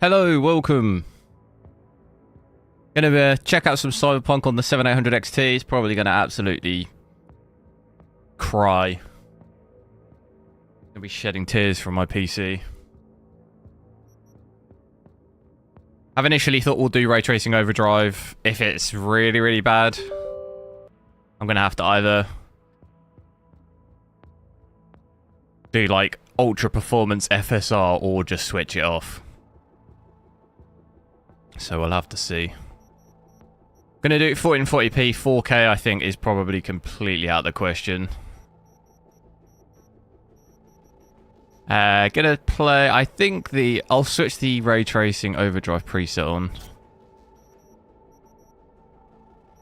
Hello, welcome. Gonna check out some Cyberpunk on the 7800 XT. It's probably gonna absolutely cry. Gonna be shedding tears from my PC. I've initially thought we'll do Ray Tracing Overdrive. If it's really, really bad, I'm gonna have to either do like ultra performance FSR or just switch it off. So we'll have to see. Gonna do it 1440p, 4K I think is probably completely out of the question. Gonna play, I think I'll switch the Ray Tracing Overdrive preset on.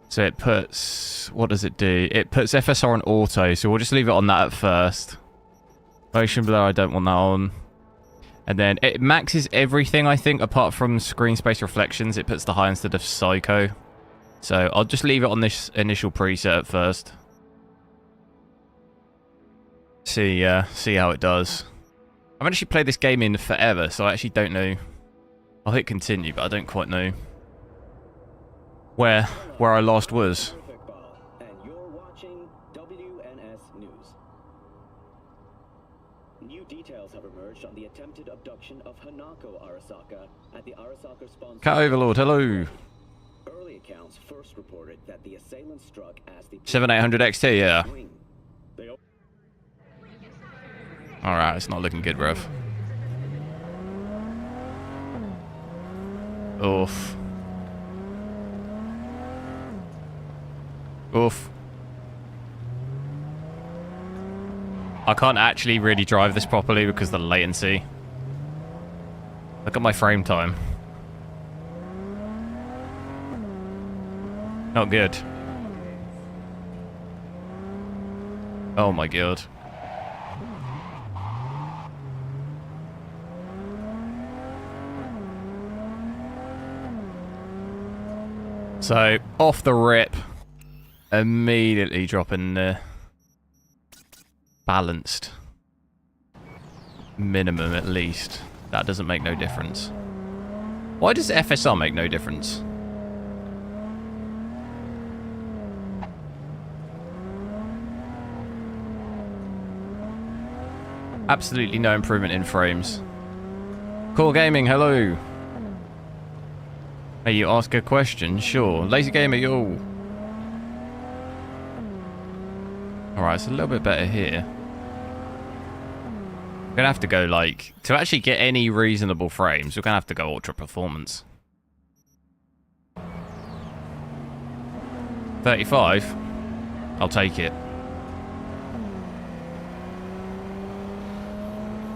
So it puts, what does it do? It puts FSR on auto, so we'll just leave it on that at first. Motion blur, I don't want that on. And then it maxes everything, I think, apart from screen space reflections. It puts the high instead of psycho. So I'll just leave it on this initial preset at first. See how it does. I've actually played this game in forever, so I actually don't know. I'll hit continue, but I don't quite know where I last was. And you're watching WNS News. New details have emerged on the attempted abduction of Hanako Arasaka at the Arasaka spawn. Cat Overlord, hello. Early accounts first reported that the assailant struck as the 7800 XT, yeah. Alright, it's not looking good, bruv. Oof. Oof. I can't actually really drive this properly because of the latency. Look at my frame time. Not good. Oh my god. So, off the rip, immediately dropping the balanced minimum at least. That doesn't make no difference. Why does FSR make no difference? Absolutely no improvement in frames. Core Gaming, hello. May you ask a question? Sure. Laser Gamer, yo. Alright, it's a little bit better here. We're gonna have to go, like, to actually get any reasonable frames, we're gonna have to go ultra performance. 35? I'll take it.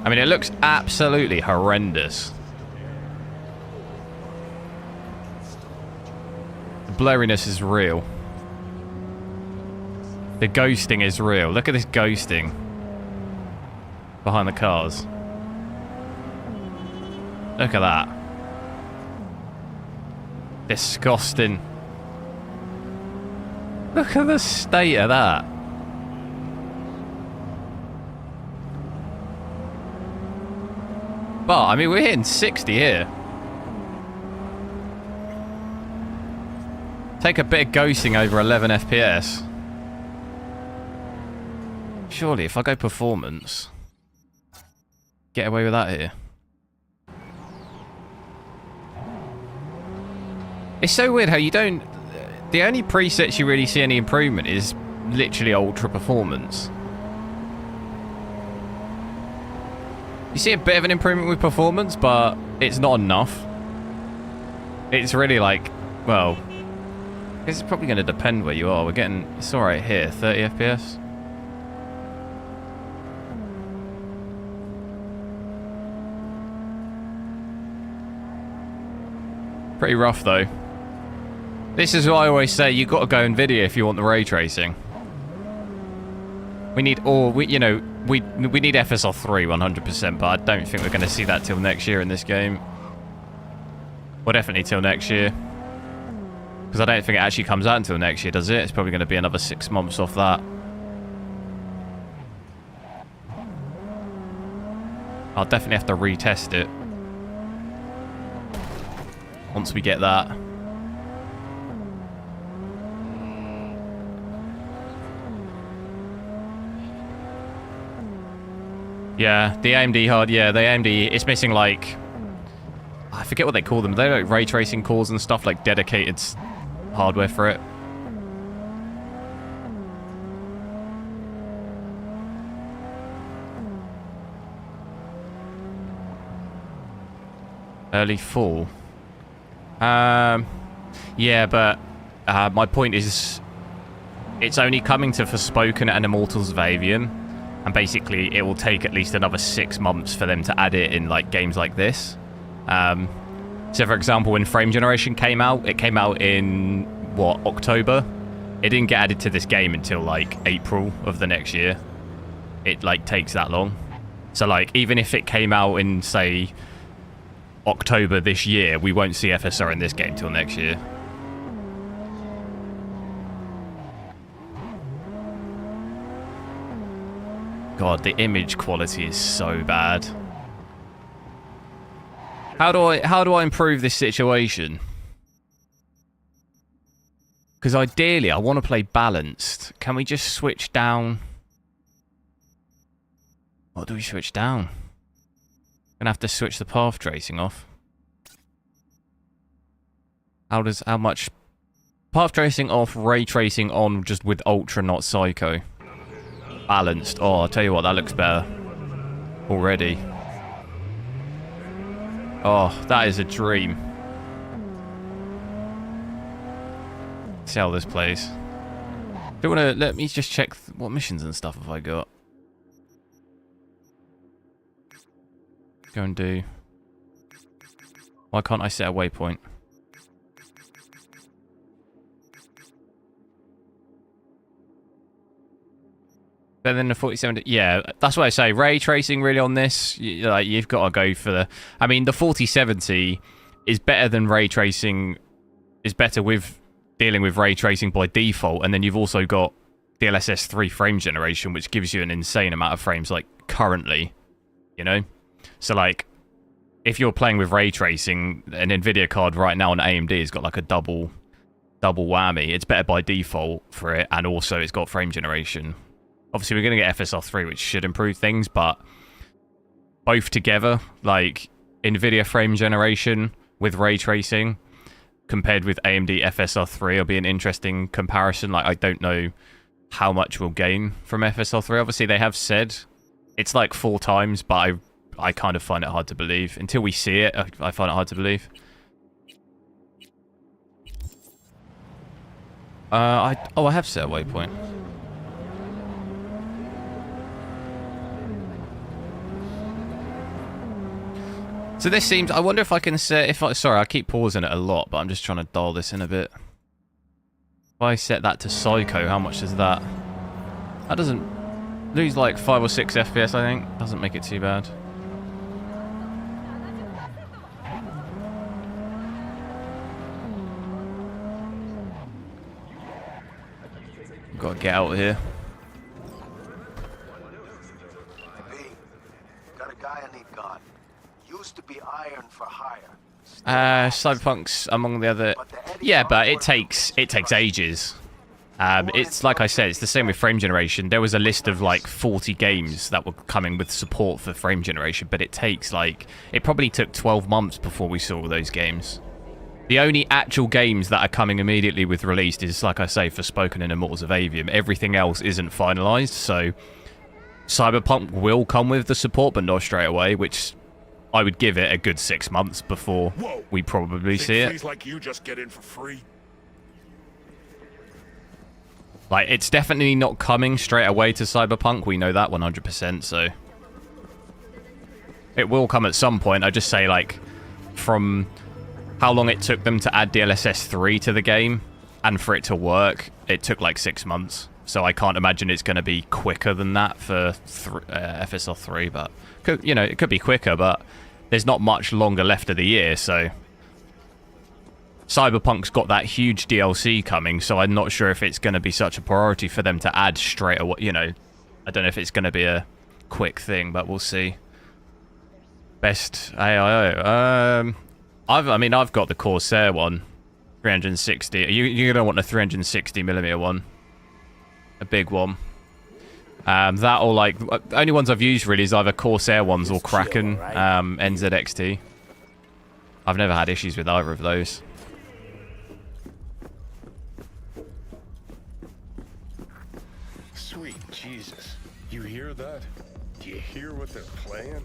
I mean, it looks absolutely horrendous. The blurriness is real. The ghosting is real. Look at this ghosting behind the cars. Look at that. Disgusting. Look at the state of that. But, I mean, we're hitting 60 here. Take a bit of ghosting over 11 FPS. Surely, if I go performance, get away with that here. It's so weird how you don't... The only presets you really see any improvement is literally ultra performance. You see a bit of an improvement with performance, but it's not enough. It's really like, well, I guess it's probably going to depend where you are. We're getting, it's alright here, 30 FPS. Pretty rough though. This is why I always say you've got to go NVIDIA if you want the ray tracing. We need all, you know, we need FSR 3 100%, but I don't think we're going to see that till next year in this game. Well, definitely till next year. Because I don't think it actually comes out until next year, does it? It's probably going to be another 6 months off that. I'll definitely have to retest it. once we get that. Yeah, the AMD hard, yeah, the AMD, it's missing like, I forget what they call them. They're like ray tracing cores and stuff, like dedicated hardware for it. Early fall. Yeah, but my point is, it's only coming to Forspoken and Immortals of Avium, and basically it will take at least another 6 months for them to add it in like games like this. So for example, when frame generation came out, it came out in what, October? It didn't get added to this game until like April of the next year. It like takes that long. So like even if it came out in say October this year, we won't see FSR in this game till next year. God, the image quality is so bad. How do I improve this situation? Because ideally, I want to play balanced. Can we just switch down? What do we switch down? Gonna have to switch the path tracing off. How much path tracing off, ray tracing on, just with ultra, not psycho. Balanced. Oh, I'll tell you what, that looks better already. Oh, that is a dream. See how this plays. Do you want to let me just check what missions and stuff have I got? Go and do. Why can't I set a waypoint? Better than the 47. Yeah, that's what I say. Ray tracing really on this. Like you've got to go for the. I mean, the 4070 is better than ray tracing. Is better with dealing with ray tracing by default, and then you've also got DLSS 3 frame generation, which gives you an insane amount of frames. Like currently, you know. So like, if you're playing with ray tracing, an NVIDIA card right now on AMD has got like a double whammy. It's better by default for it, and also it's got frame generation. Obviously, we're going to get FSR 3, which should improve things, but both together, like NVIDIA frame generation with ray tracing compared with AMD FSR 3 will be an interesting comparison. Like, I don't know how much we'll gain from FSR 3. Obviously, they have said it's like 4 times, but I kind of find it hard to believe. Until we see it, I find it hard to believe. I have set a waypoint. So this seems... I wonder if I can set... Sorry, I keep pausing it a lot, but I'm just trying to dial this in a bit. If I set that to Psycho, how much is that? That doesn't... Lose like 5 or 6 FPS, I think. Doesn't make it too bad. Got to get out of here. Got a guy I need gone. Used to be iron for hire. Cyberpunk's among the other. Yeah, but it takes ages. It's like I said, it's the same with frame generation. There was a list of like 40 games that were coming with support for frame generation, but it takes like, it probably took 12 months before we saw those games. The only actual games that are coming immediately with release is, like I say, Forspoken and Immortals of Avium. Everything else isn't finalized, so Cyberpunk will come with the support, but not straight away, which I would give it a good 6 months before we probably see it. Like you just get in for free. Like, it's definitely not coming straight away to Cyberpunk. We know that 100%, so it will come at some point. I just say, like, from how long it took them to add DLSS 3 to the game and for it to work, it took like 6 months. So I can't imagine it's going to be quicker than that for FSR 3, but you know, it could be quicker, but there's not much longer left of the year, so Cyberpunk's got that huge DLC coming, so I'm not sure if it's going to be such a priority for them to add straight away. You know, I don't know if it's going to be a quick thing, but we'll see. Best AIO. I mean, I've got the Corsair one, 360. You're gonna want a 360mm one, a big one. That or like only ones I've used really is either Corsair ones or Kraken NZXT. I've never had issues with either of those. Sweet Jesus, you hear that? Do you hear what they're playing?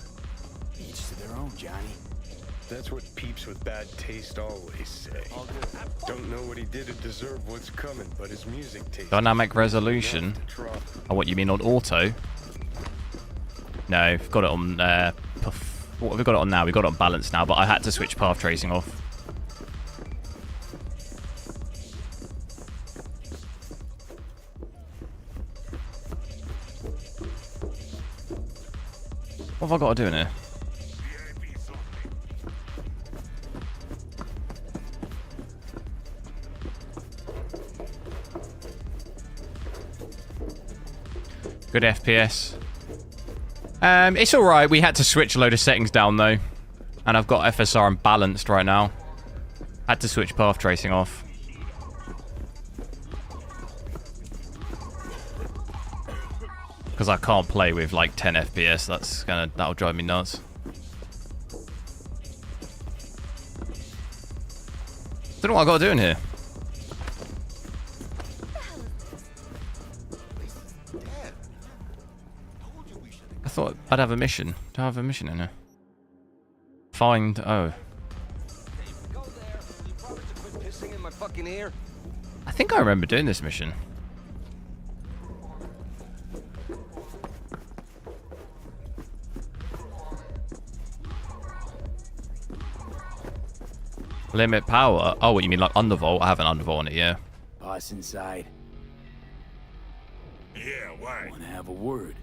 Each to their own, Johnny. That's what peeps with bad taste always say. Don't know what he did to deserve what's coming, but his music taste. Dynamic resolution. Oh, what you mean on auto? No, we've got it on. What have we got it on now? We've got it on balance now, but I had to switch path tracing off. What have I got to do in here? Good FPS. It's alright. We had to switch a load of settings down though. And I've got FSR unbalanced right now. Had to switch path tracing off. Because I can't play with like 10 FPS. That'll drive me nuts. Don't know what I got to do in here. I thought I'd have a mission. Do I have a mission in here? Find... oh. I think I remember doing this mission. Limit power? Oh, what you mean like undervolt? I have an undervolt on it, yeah. Boss inside. Yeah, why? Wanna have a word?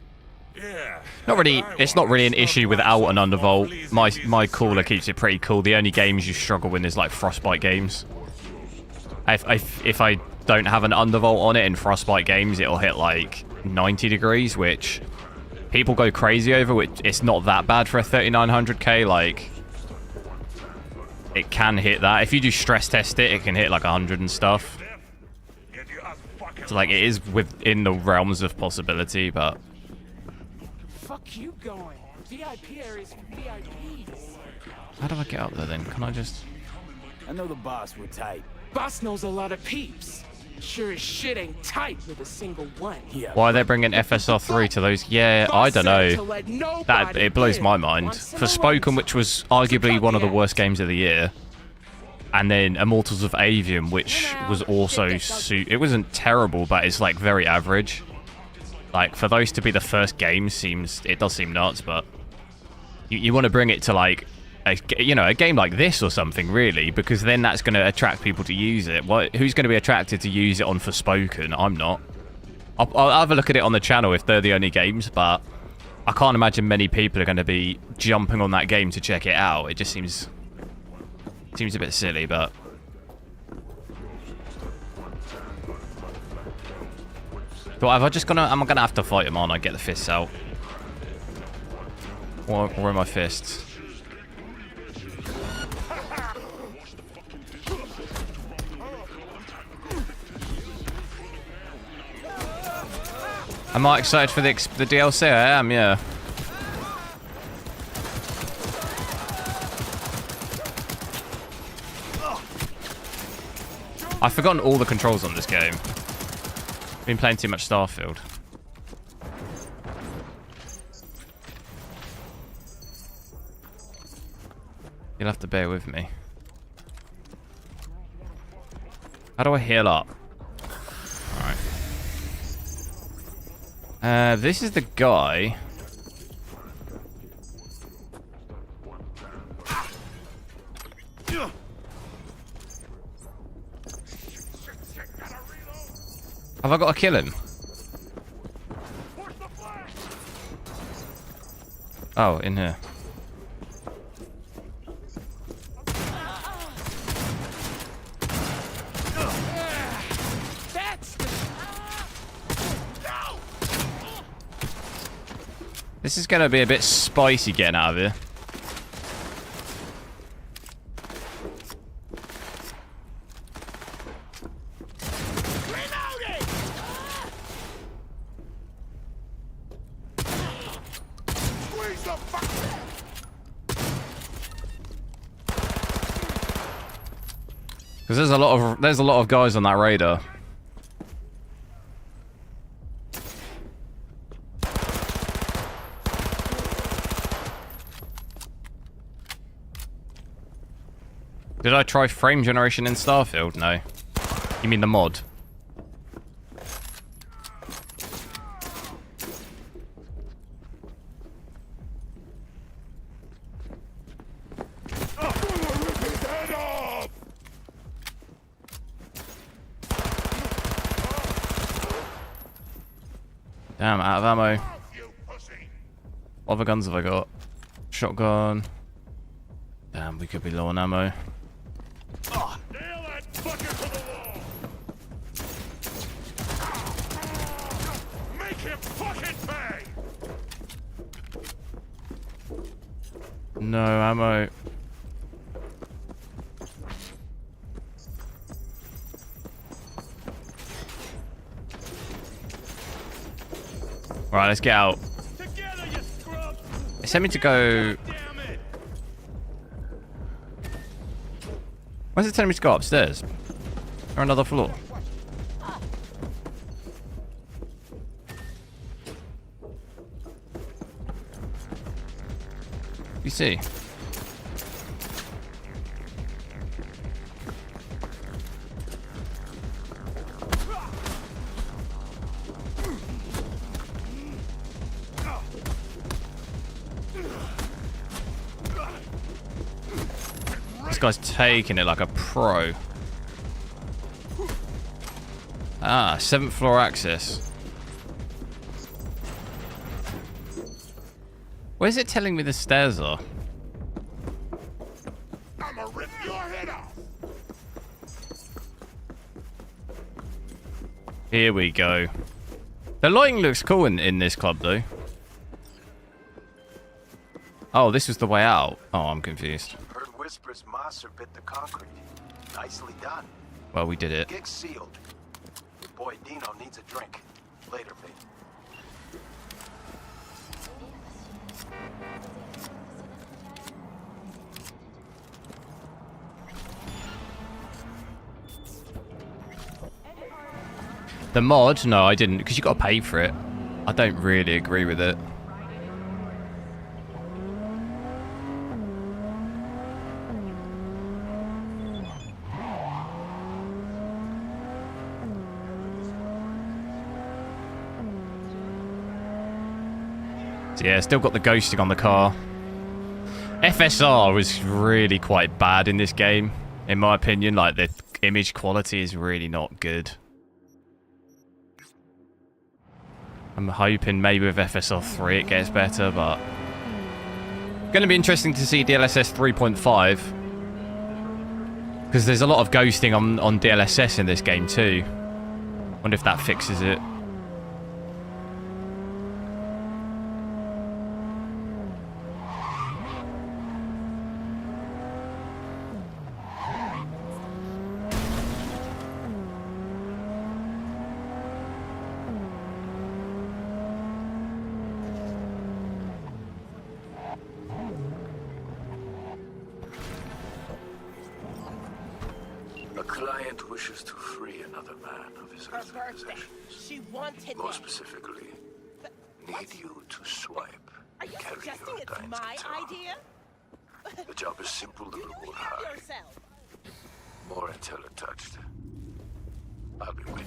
Yeah. Not really. It's not really an issue without an undervolt. My cooler keeps it pretty cool. The only games you struggle with is like Frostbite games. If I don't have an undervolt on it in Frostbite games, it'll hit like 90 degrees, which people go crazy over. Which it's not that bad for a 3900K. Like it can hit that. If you do stress test it, it can hit like 100 and stuff. So like it is within the realms of possibility, but. Fuck you going? VIP areas for VIPs. How do I get up there then? Can I just... I know the boss were tight. Boss knows a lot of peeps. Sure as shit ain't tight with a single one. Yeah. Why are they bringing FSR3 to those? Yeah, I don't know. That it blows my mind. For Spoken, which was arguably one of the worst games of the year, and then Immortals of Avium, which was also... it wasn't terrible, but it's like very average. Like, for those to be the first game it does seem nuts, but you want to bring it to like, a game like this or something, really, because then that's going to attract people to use it. Who's going to be attracted to use it on Forspoken? I'm not. I'll have a look at it on the channel if they're the only games, but I can't imagine many people are going to be jumping on that game to check it out. It just seems a bit silly, but... But am I gonna have to fight him on? I get the fists out. Or are my fists? Am I excited for the DLC? I am, yeah. I've forgotten all the controls on this game. Been playing too much Starfield. You'll have to bear with me. How do I heal up? Alright. This is the guy. Have I got to kill him? Oh, in here. This is going to be a bit spicy getting out of here. Because there's a lot of guys on that radar. Did I try frame generation in Starfield? No. You mean the mod? Damn, out of ammo. What other guns have I got? Shotgun. Damn, we could be low on ammo. Nail that fucker to the wall! Make him fucking pay! No ammo. Right, let's get out. Together, you scrub! They sent me to go... Damn it! Why is it telling me to go upstairs? Or another floor? You see? This guy's taking it like a pro. Ah, 7th floor access. Where's it telling me the stairs are? I'ma rip your head off! Here we go. The lighting looks cool in this club, though. Oh, this was the way out. Oh, I'm confused. Heard whispers Master bit the concrete. Nicely done. Well, we did it. Gig sealed. Your boy Dino needs a drink. Later, mate. The mod? No, I didn't, because you got to pay for it. I don't really agree with it. So yeah, still got the ghosting on the car. FSR was really quite bad in this game, in my opinion. Like, the image quality is really not good. I'm hoping maybe with FSR 3 it gets better, but... Going to be interesting to see DLSS 3.5. Because there's a lot of ghosting on DLSS in this game too. Wonder if that fixes it. A client wishes to free another man of his Her birthday. possessions. She wanted More it. specifically, But need what? you to swipe. Are you Carry suggesting your it's dime's my guitar. idea? The job is simple, the You reward do high. it yourself. More until it touched. I'll be waiting.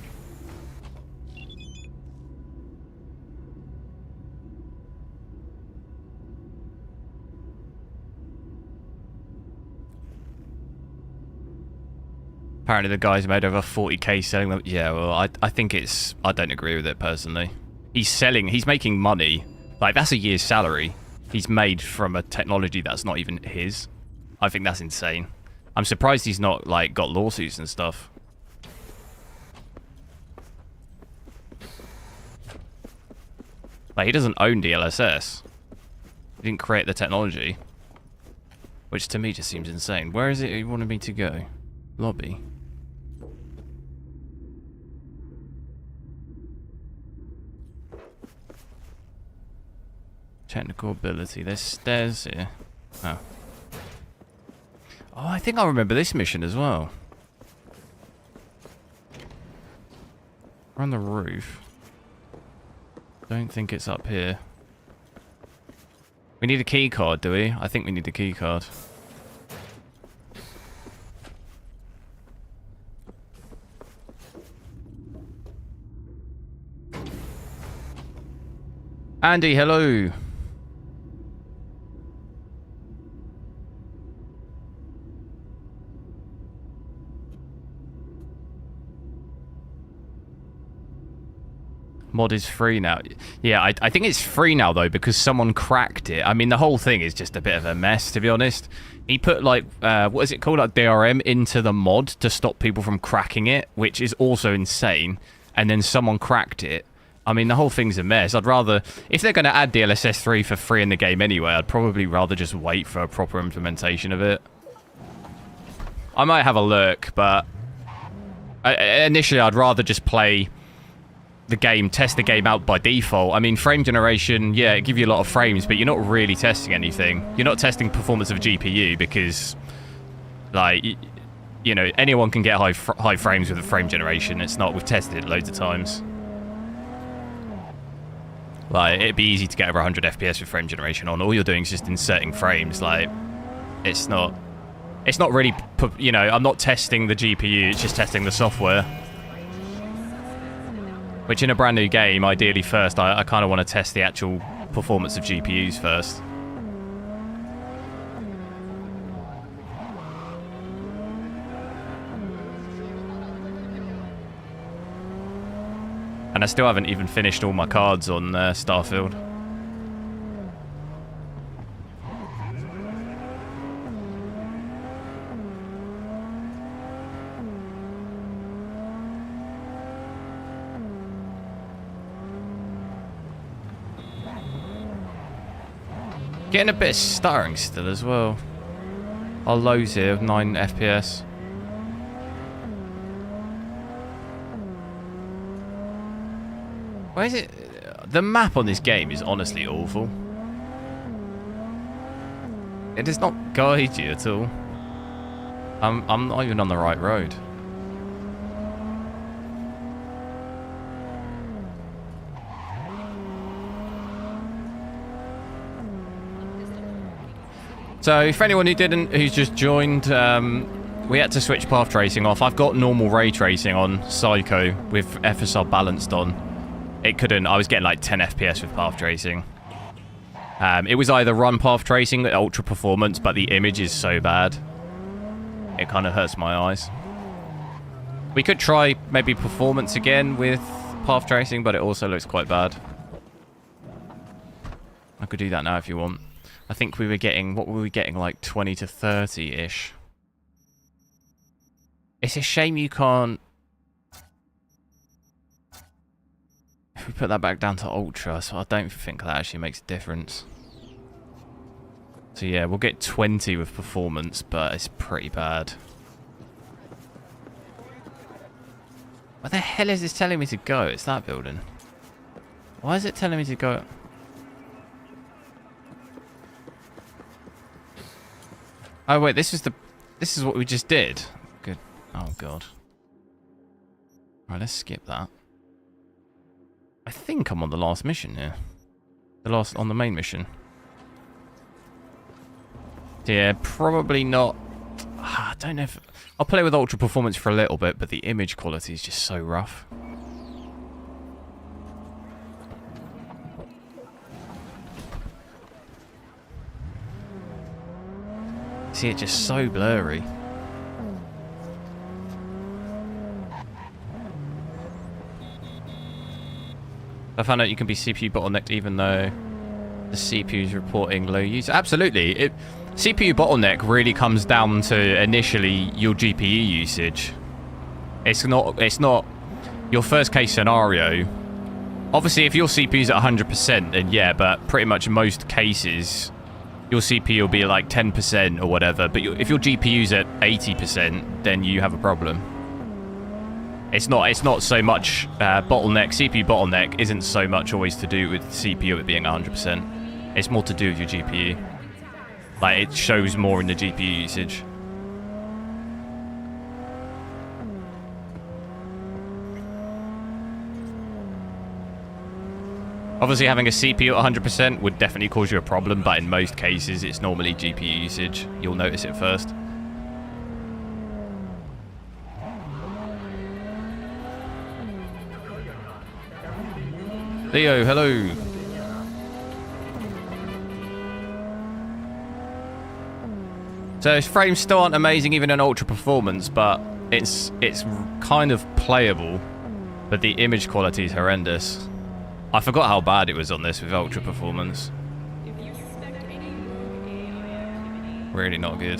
Apparently the guy's made over 40k selling them. Yeah, well, I think it's... I don't agree with it, personally. He's making money. Like, that's a year's salary he's made from a technology that's not even his. I think that's insane. I'm surprised he's not, like, got lawsuits and stuff. Like, he doesn't own DLSS. He didn't create the technology. Which, to me, just seems insane. Where is it you wanted me to go? Lobby. Technical ability. There's stairs here. Oh. Oh, I think I remember this mission as well. We're on the roof. Don't think it's up here. We need a key card, do we? I think we need a key card. Andy, hello. Mod is free now. Yeah, I think it's free now, though, because someone cracked it. I mean, the whole thing is just a bit of a mess, to be honest. He put, like, what is it called? Like, VRAM into the mod to stop people from cracking it, which is also insane. And then someone cracked it. I mean, the whole thing's a mess. I'd rather... If they're going to add DLSS 3 for free in the game anyway, I'd probably rather just wait for a proper implementation of it. I might have a look, but... initially, I'd rather just play... the game, test the game out by default. I mean, frame generation, yeah, it gives you a lot of frames, but you're not really testing anything. You're not testing performance of GPU because, like, you know, anyone can get high frames with a frame generation. It's not, we've tested it loads of times. Like, it'd be easy to get over 100 FPS with frame generation on. All you're doing is just inserting frames. Like, it's not really, you know, I'm not testing the GPU, it's just testing the software. Which in a brand new game, ideally first, I kind of want to test the actual performance of GPUs first. And I still haven't even finished all my cards on Starfield. Getting a bit of stuttering still as well. Our lows here, 9 FPS. Where is it? The map on this game is honestly awful. It does not guide you at all. I'm not even on the right road. So, for anyone who's just joined, we had to switch path tracing off. I've got normal ray tracing on Psycho with FSR balanced on. It couldn't, I was getting like 10 FPS with path tracing. It was either run path tracing at ultra performance, but the image is so bad. It kind of hurts my eyes. We could try maybe performance again with path tracing, but it also looks quite bad. I could do that now if you want. I think we were getting, what were we getting, like 20 to 30-ish. It's a shame you can't... If we put that back down to Ultra, so I don't think that actually makes a difference. So yeah, we'll get 20 with performance, but it's pretty bad. Where the hell is this telling me to go? It's that building. Why is it telling me to go... Oh wait, this is what we just did. Good. Oh god. Right, let's skip that. I think I'm on the last mission here. On the main mission. Yeah, probably not. I don't know if I'll play with ultra performance for a little bit, but the image quality is just so rough. See, it's just so blurry. I found out you can be CPU bottlenecked even though the CPU is reporting low use. Absolutely. CPU bottleneck really comes down to initially your GPU usage. It's not your first case scenario. Obviously, if your CPU's at 100%, then yeah, but pretty much in most cases, your CPU will be like 10% or whatever. But if your GPU's at 80%, then you have a problem. It's not so much bottleneck. CPU bottleneck isn't so much always to do with CPU it being 100%. It's more to do with your GPU. Like, it shows more in the GPU usage. Obviously, having a CPU at 100% would definitely cause you a problem, but in most cases, it's normally GPU usage. You'll notice it first. Leo, hello. So his frames still aren't amazing even in ultra performance, but it's kind of playable, but the image quality is horrendous. I forgot how bad it was on this with ultra performance. Really not good.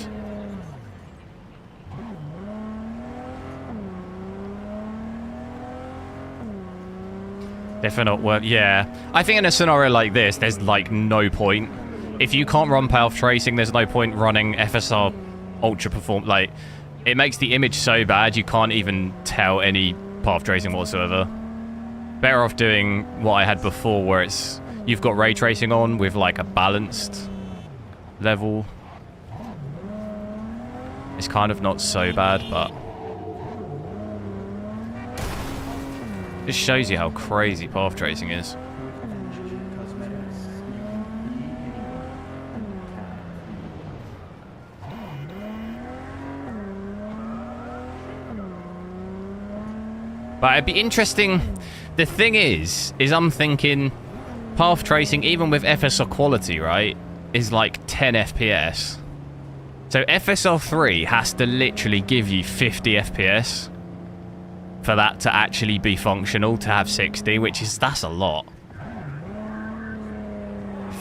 Definitely not work. Yeah, I think in a scenario like this, there's like no point. If you can't run path tracing, there's no point running FSR ultra perform. Like, it makes the image so bad you can't even tell any path tracing whatsoever. Better off doing what I had before, where it's you've got ray tracing on with like a balanced level. It's kind of not so bad, but just shows you how crazy path tracing is. But it'd be interesting. The thing is I'm thinking path tracing, even with FSR quality, right, is like 10 FPS. So FSR 3 has to literally give you 50 FPS for that to actually be functional, to have 60, that's a lot.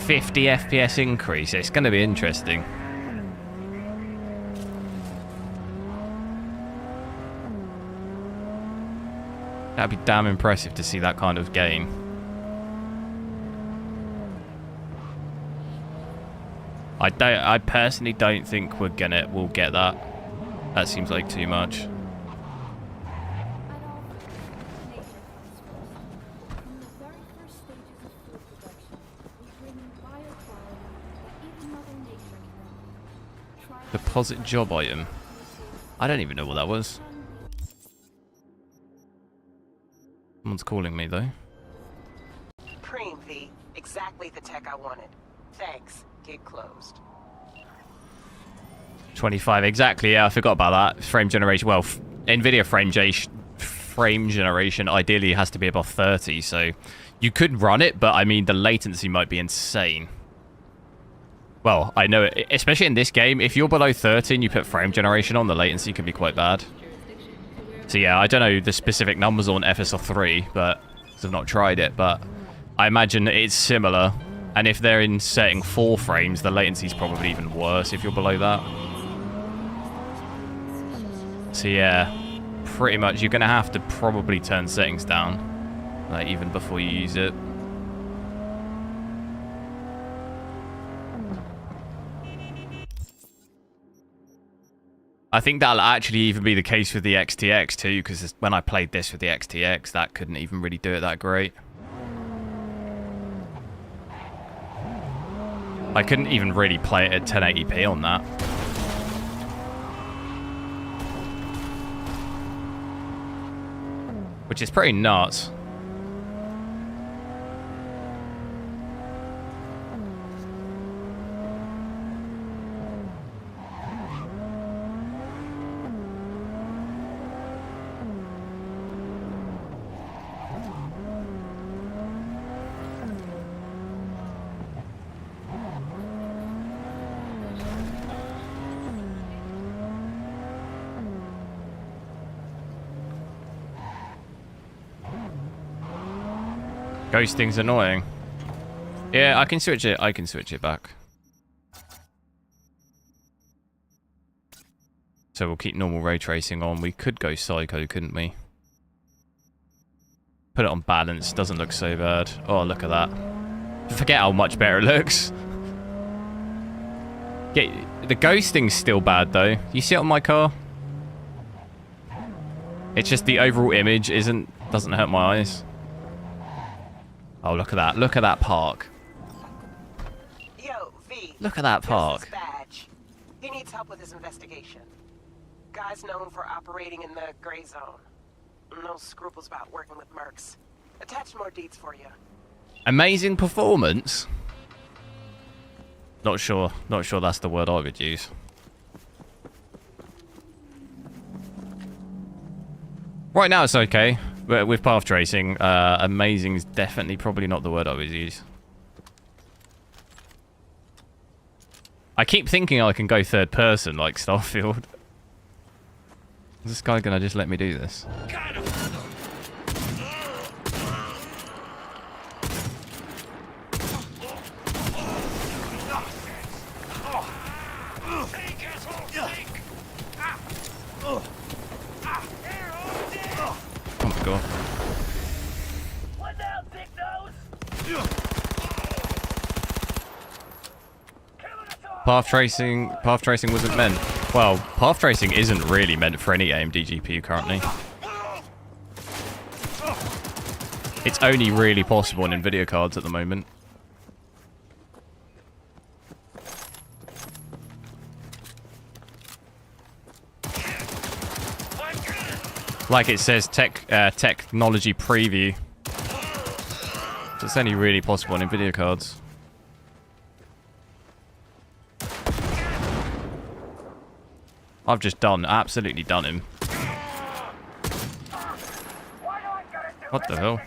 50 FPS increase. It's going to be interesting. That'd be damn impressive to see that kind of gain. I personally don't think we'll get that. That seems like too much. Deposit job item. I don't even know what that was. Someone's calling me, though. Preem, V. Exactly the tech I wanted. Thanks. Gig closed. 25, exactly. Yeah, I forgot about that. Frame generation. Well, NVIDIA frame generation ideally has to be above 30, so you could run it, but I mean, the latency might be insane. Well, I know it, especially in this game, if you're below 30 and you put frame generation on, the latency can be quite bad. So yeah, I don't know the specific numbers on FSR 3, but I've not tried it, but I imagine it's similar. And if they're in setting 4 frames, the latency is probably even worse if you're below that. So yeah, pretty much you're going to have to probably turn settings down, like even before you use it. I think that'll actually even be the case with the XTX too, because when I played this with the XTX, that couldn't even really do it that great. I couldn't even really play it at 1080p on that. Which is pretty nuts. Ghosting's annoying. Yeah, I can switch it. I can switch it back. So we'll keep normal ray tracing on. We could go psycho, couldn't we? Put it on balance. Doesn't look so bad. Oh, look at that. Forget how much better it looks. The ghosting's still bad though. You see it on my car? It's just the overall image doesn't hurt my eyes. Oh, look at that. Look at that park. V. Look at that Here's park. his badge. He needs help with his investigation. Guy's known for operating in the gray zone. No scruples about working with mercs. Attach more deets for you. Amazing performance. Not sure that's the word I would use. Right now it's okay, but with path tracing, amazing is definitely probably not the word I would use. I keep thinking I can go third person like Starfield. Is this guy gonna just let me do this? Oh my god. Path tracing wasn't meant. Well, path tracing isn't really meant for any AMD GPU currently. It's only really possible on NVIDIA cards at the moment. Like it says, technology preview. So it's only really possible on NVIDIA cards. I've just absolutely done him. What the hell?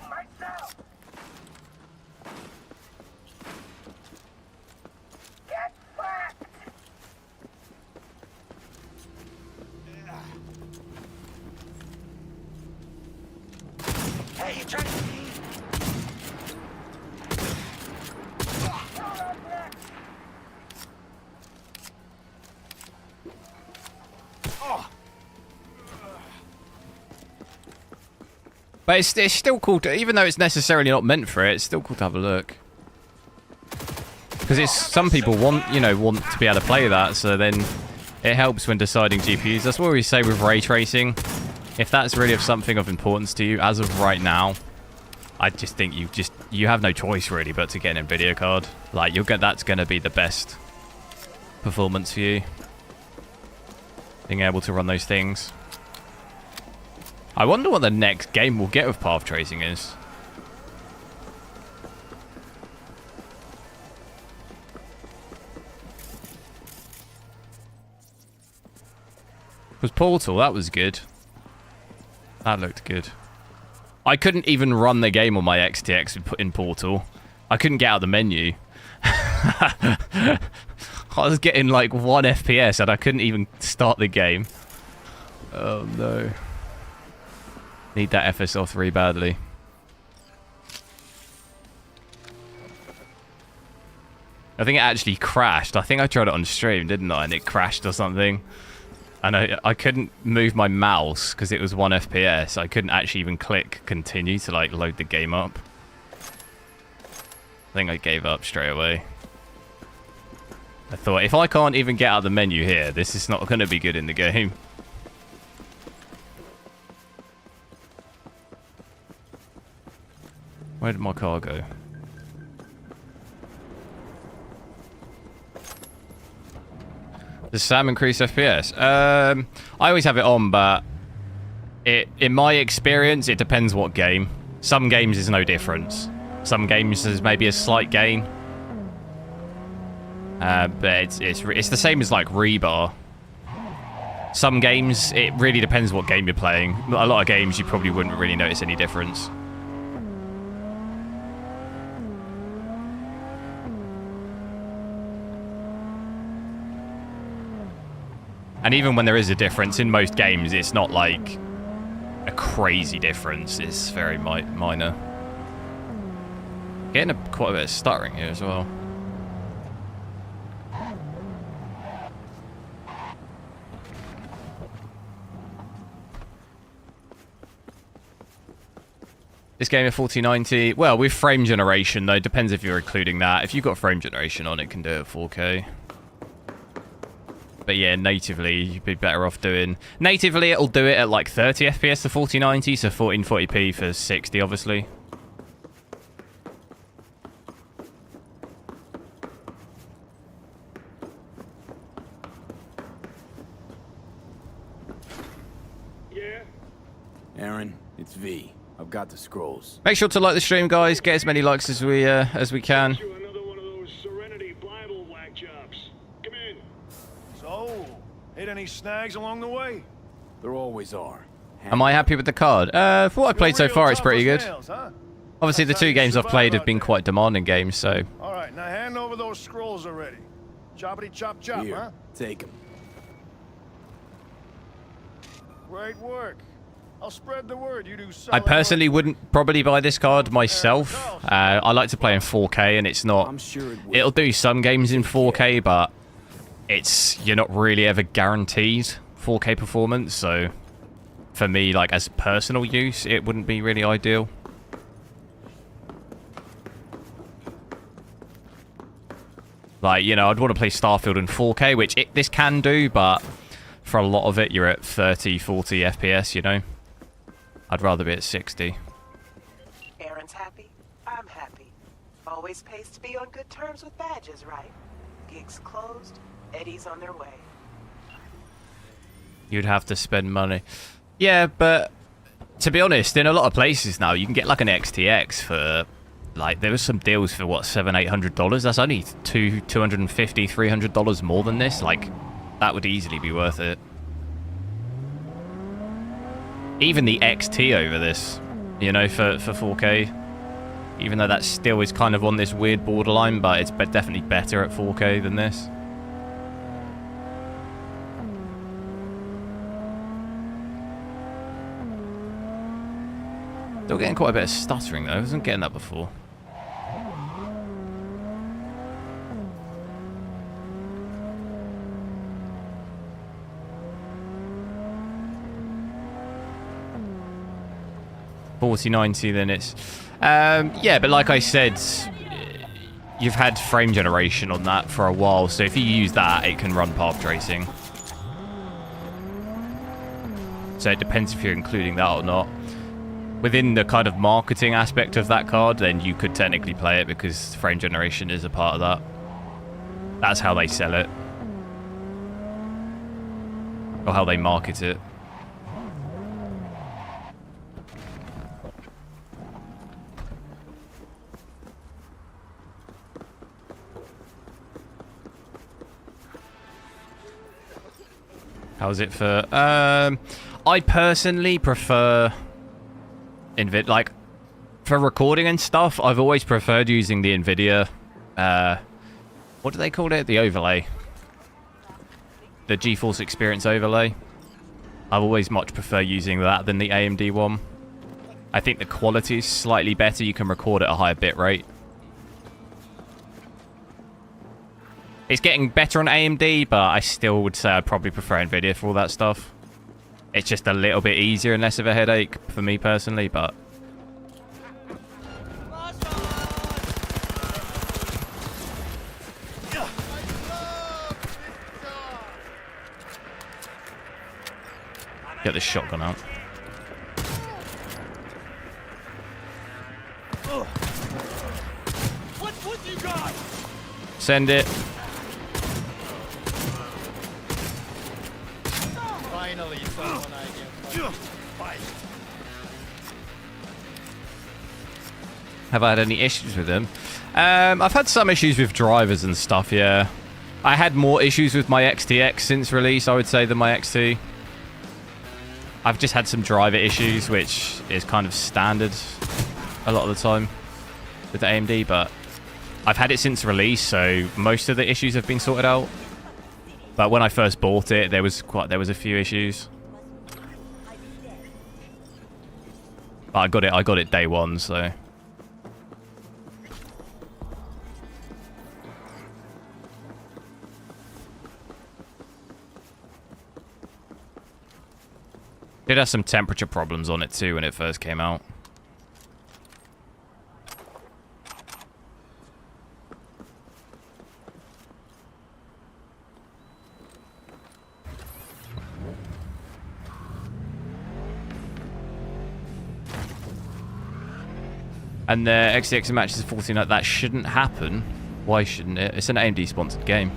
But it's still cool to, even though it's necessarily not meant for it, it's still cool to have a look. Because it's, some people want to be able to play that, so then it helps when deciding GPUs. That's what we say with ray tracing. If that's really of something of importance to you, as of right now, I just think you have no choice really but to get an NVIDIA card. Like, that's going to be the best performance for you. Being able to run those things. I wonder what the next game we'll get with path tracing is. Because Portal, that was good. That looked good. I couldn't even run the game on my XTX and put in Portal. I couldn't get out of the menu. I was getting like 1 FPS and I couldn't even start the game. Oh no. Need that FSR3 badly. I think it actually crashed. I think I tried it on stream, didn't I? And it crashed or something. And I couldn't move my mouse because it was 1 FPS. I couldn't actually even click continue to like load the game up. I think I gave up straight away. I thought, if I can't even get out of the menu here, this is not going to be good in the game. Where did my car go? Does Sam increase FPS? I always have it on, but in my experience, it depends what game. Some games is no difference. Some games there's maybe a slight gain. But it's the same as like rebar. Some games, it really depends what game you're playing. A lot of games you probably wouldn't really notice any difference. And even when there is a difference, in most games, it's not like a crazy difference. It's very minor. Getting quite a bit of stuttering here as well. This game at 4090, well, with frame generation, though, depends if you're including that. If you've got frame generation on, it can do it at 4K. But yeah, natively, you'd be better off doing... Natively, it'll do it at like 30 FPS to 4090, so 1440p for 60, obviously. Aaron, it's V. I've got the scrolls. Make sure to like the stream, guys. Get as many likes as we can. You another one of those Serenity Bible whack jobs. Come in. So, hit any snags along the way? There always are. Am I happy with the card? For what I've played so far, it's pretty good. Nails, huh? Obviously, the That's how 2 you games I've survive played have out been there. quite demanding games, so... All right, now hand over those scrolls already. Choppity chop chop, Here, huh? take them. Great work. I'll spread the word. You do I solid personally work. wouldn't probably buy this card myself. I like to play in 4K, and it's not... I'm sure it will. It'll do some games in 4K, but you're not really ever guaranteed 4K performance, so for me, like, as personal use, it wouldn't be really ideal. Like, you know, I'd want to play Starfield in 4K, which this can do, but for a lot of it, you're at 30, 40 FPS, you know? I'd rather be at 60. Aaron's happy. I'm happy. Always pays to be on good terms with badges, right? Gigs closed. Eddie's on their way. You'd have to spend money. Yeah, but to be honest, in a lot of places now, you can get like an XTX for... Like, there was some deals for, what, $700-800? That's only $250, $300 more than this. Like, that would easily be worth it. Even the XT over this, you know, for 4K. Even though that still is kind of on this weird borderline, but it's definitely better at 4K than this. Still getting quite a bit of stuttering, though. I wasn't getting that before. $40.90, then it's... yeah, but like I said, you've had frame generation on that for a while, so if you use that, it can run path tracing. So it depends if you're including that or not. Within the kind of marketing aspect of that card, then you could technically play it because frame generation is a part of that. That's how they sell it. Or how they market it. How's it for... I personally prefer... NVIDIA, like, for recording and stuff, I've always preferred using the NVIDIA, what do they call it? The overlay. The GeForce Experience overlay. I've always much prefer using that than the AMD one. I think the quality is slightly better. You can record at a higher bit rate. It's getting better on AMD, but I still would say I'd probably prefer NVIDIA for all that stuff. It's just a little bit easier and less of a headache for me personally, but... Get the shotgun out. What you got? Send it. Finally, someone I can fight. Have I had any issues with them? I've had some issues with drivers and stuff, yeah. I had more issues with my XTX since release, I would say, than my XT. I've just had some driver issues, which is kind of standard a lot of the time with the AMD, but I've had it since release, so most of the issues have been sorted out. But when I first bought it, there was a few issues. But I got it day one, so. Did have some temperature problems on it too when it first came out. And the XTX matches 14. That shouldn't happen. Why shouldn't it? It's an AMD sponsored game.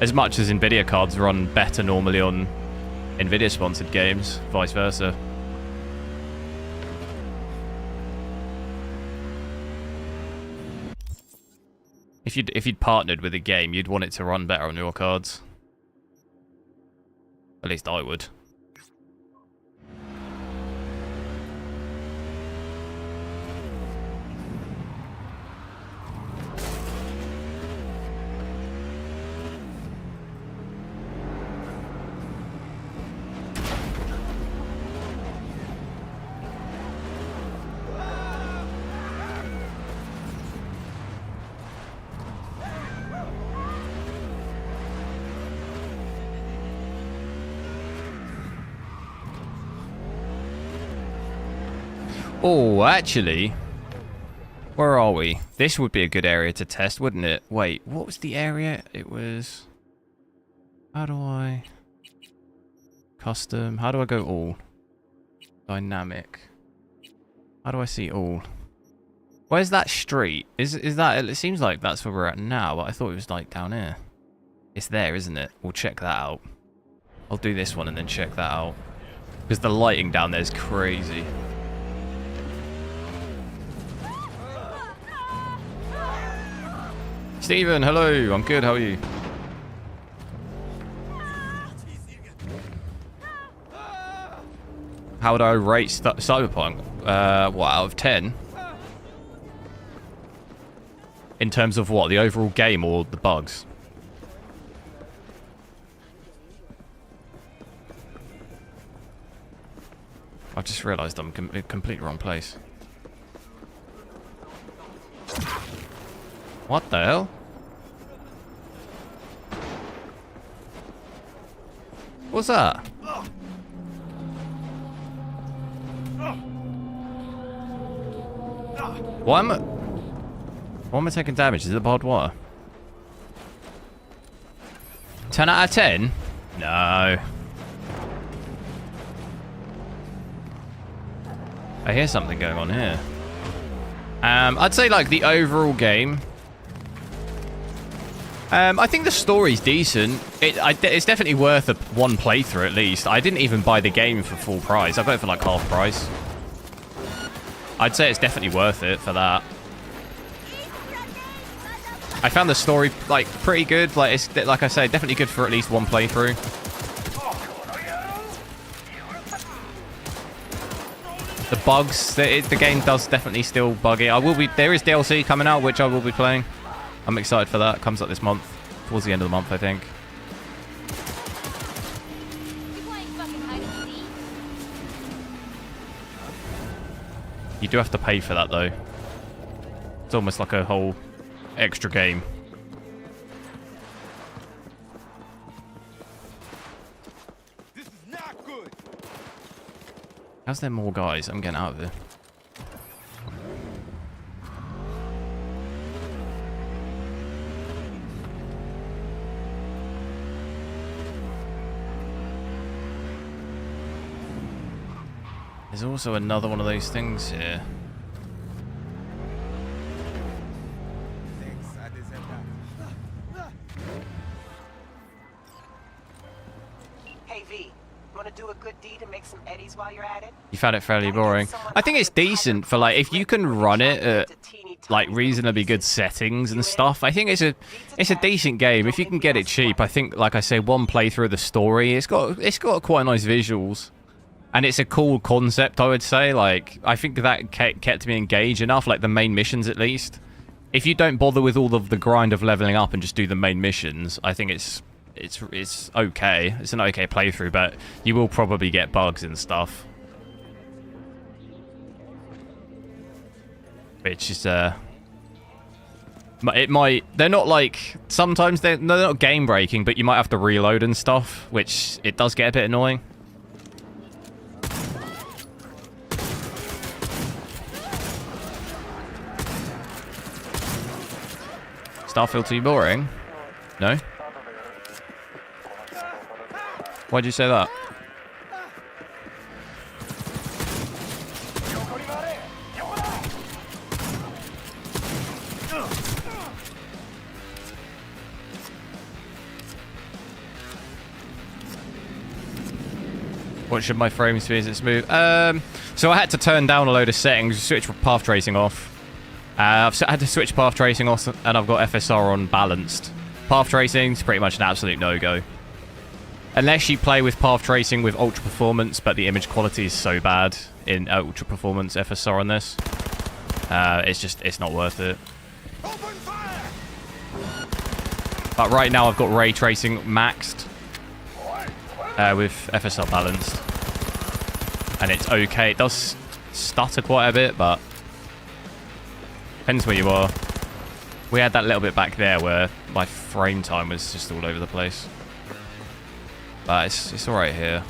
As much as NVIDIA cards run better normally on NVIDIA sponsored games, vice versa. If you'd partnered with a game, you'd want it to run better on your cards. At least I would. Oh, actually, where are we? This would be a good area to test, wouldn't it? Wait, what was the area? It was... How do I... Custom. How do I go all? Dynamic. How do I see all? Where's that street? Is that... It seems like that's where we're at now, but I thought it was like down here. It's there, isn't it? We'll check that out. I'll do this one and then check that out. Because the lighting down there is crazy. Steven, hello. I'm good. How are you? How would I rate Cyberpunk? What, out of 10? In terms of what? The overall game or the bugs? I've just realised I'm in completely wrong place. What the hell? What's that? Why am I taking damage? Is it barbed wire? 10 out of 10? No. I hear something going on here. I'd say like the overall game. I think the story's decent. It's definitely worth one playthrough at least. I didn't even buy the game for full price. I bought it for like half price. I'd say it's definitely worth it for that. I found the story like pretty good. Like it's like I say, definitely good for at least one playthrough. The bugs, the game does definitely still buggy. There is DLC coming out, which I will be playing. I'm excited for that. It comes out this month, towards the end of the month, I think. You do have to pay for that, though. It's almost like a whole extra game. This is not good. How's there more guys? I'm getting out of here. There's also another one of those things here. Hey V, wanna do a good deed and make some eddies while you're at it? You found it fairly boring. I think it's decent for like, if you can run it at like reasonably good settings and stuff, I think it's a decent game. If you can get it cheap, I think, like I say, one playthrough of the story, it's got quite nice visuals. And it's a cool concept, I would say. Like, I think that kept me engaged enough, like the main missions at least. If you don't bother with all of the grind of leveling up and just do the main missions, I think it's okay. It's an okay playthrough, but you will probably get bugs and stuff. Which is, it might, they're not like, sometimes they're not game breaking, but you might have to reload and stuff, which it does get a bit annoying. Starfield too boring? No? Why'd you say that? What should my frames be? Is it smooth? So I had to turn down a load of settings, switch path tracing off. I've had to switch path tracing also, and I've got FSR on balanced. Path tracing is pretty much an absolute no-go. Unless you play with path tracing with ultra performance, but the image quality is so bad in ultra performance FSR on this. It's not worth it. But right now I've got ray tracing maxed with FSR balanced. And it's okay. It does stutter quite a bit, but depends where you are. We had that little bit back there where my frame time was just all over the place. But it's alright here.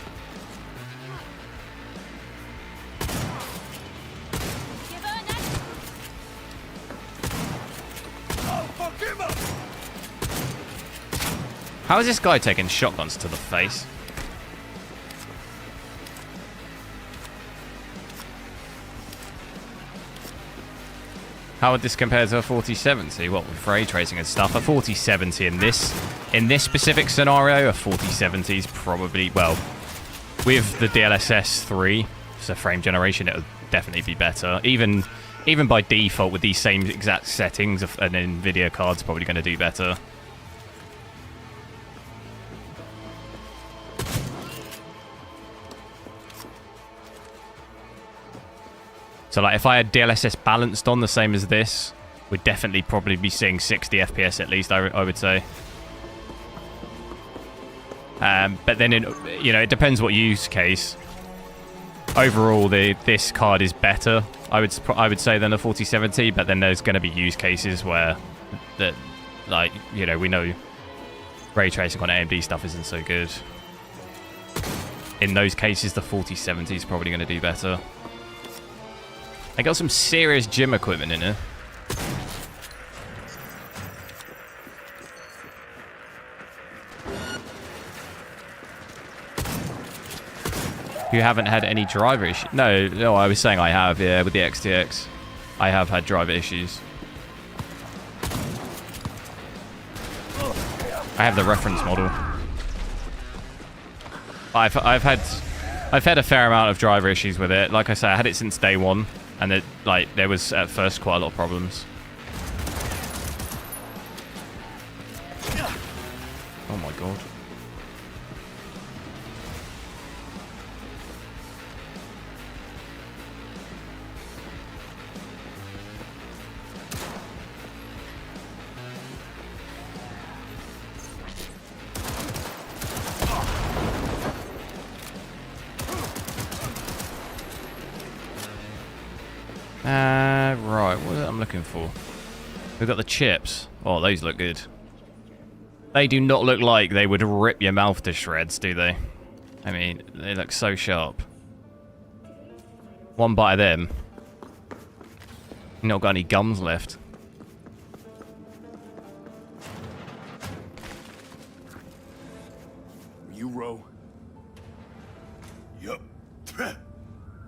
How is this guy taking shotguns to the face? How would this compare to a 4070? What, with ray tracing and stuff? A 4070 in this specific scenario, a 4070 is probably, well, with the DLSS 3, so frame generation, it would definitely be better. Even by default, with these same exact settings, an NVIDIA card's probably going to do better. So like if I had DLSS balanced on the same as this, we'd definitely probably be seeing 60 FPS at least, I would say. But then, it depends what use case. Overall, this card is better, I would say, than a 4070. But then there's going to be use cases where, we know ray tracing on AMD stuff isn't so good. In those cases, the 4070 is probably going to do better. I got some serious gym equipment in here. You haven't had any driver issues? No, I was saying I have, yeah, with the XTX. I have had driver issues. I have the reference model. I've had a fair amount of driver issues with it. Like I said, I had it since day one. And there was at first quite a lot of problems. Oh my god. Right, what is it I'm looking for? We've got the chips. Oh, those look good. They do not look like they would rip your mouth to shreds, do they? I mean, they look so sharp. One bite of them. Not got any gums left. You row? Yup.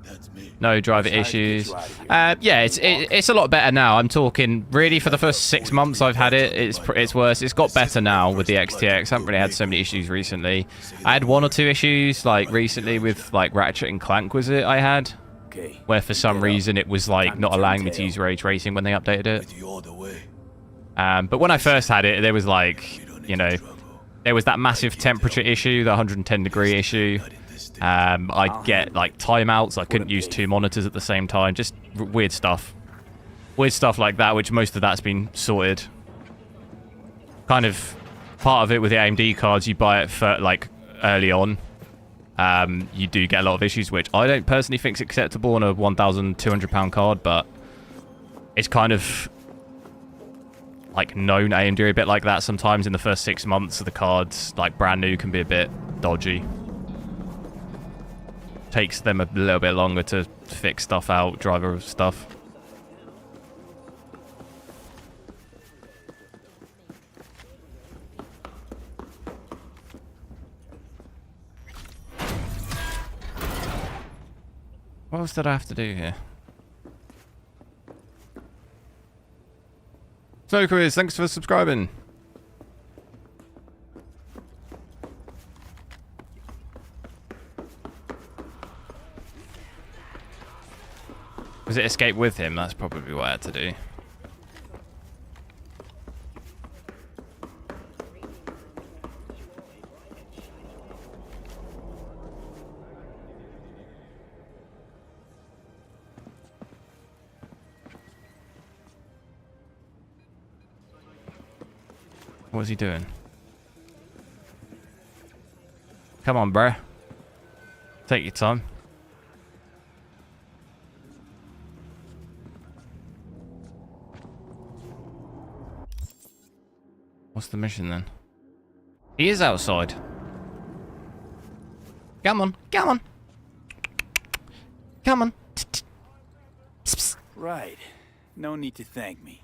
That's me. No driver issues. Yeah, it's a lot better now. I'm talking really for the first 6 months I've had it. It's worse. It's got better now with the XTX. I haven't really had so many issues recently. I had 1 or 2 issues like recently with like Ratchet and Clank was it I had, where for some reason it was like not allowing me to use ray tracing when they updated it. But when I first had it, there was like there was that massive temperature issue, the 110 degree issue. I'd get like timeouts. I couldn't use 2 monitors at the same time. Just weird stuff. Weird stuff like that, which most of that's been sorted. Kind of part of it with the AMD cards, you buy it for like early on. You do get a lot of issues, which I don't personally think is acceptable on a £1,200 card, but it's kind of like known AMD are a bit like that sometimes in the first 6 months of the cards, like brand new, can be a bit dodgy. Takes them a little bit longer to fix stuff out, driver stuff. What else did I have to do here? So Quiz, thanks for subscribing. Was it escape with him? That's probably what I had to do. What's he doing? Come on, bruh. Take your time. What's the mission then? He is outside. Come on, come on. Come on. Right. No need to thank me.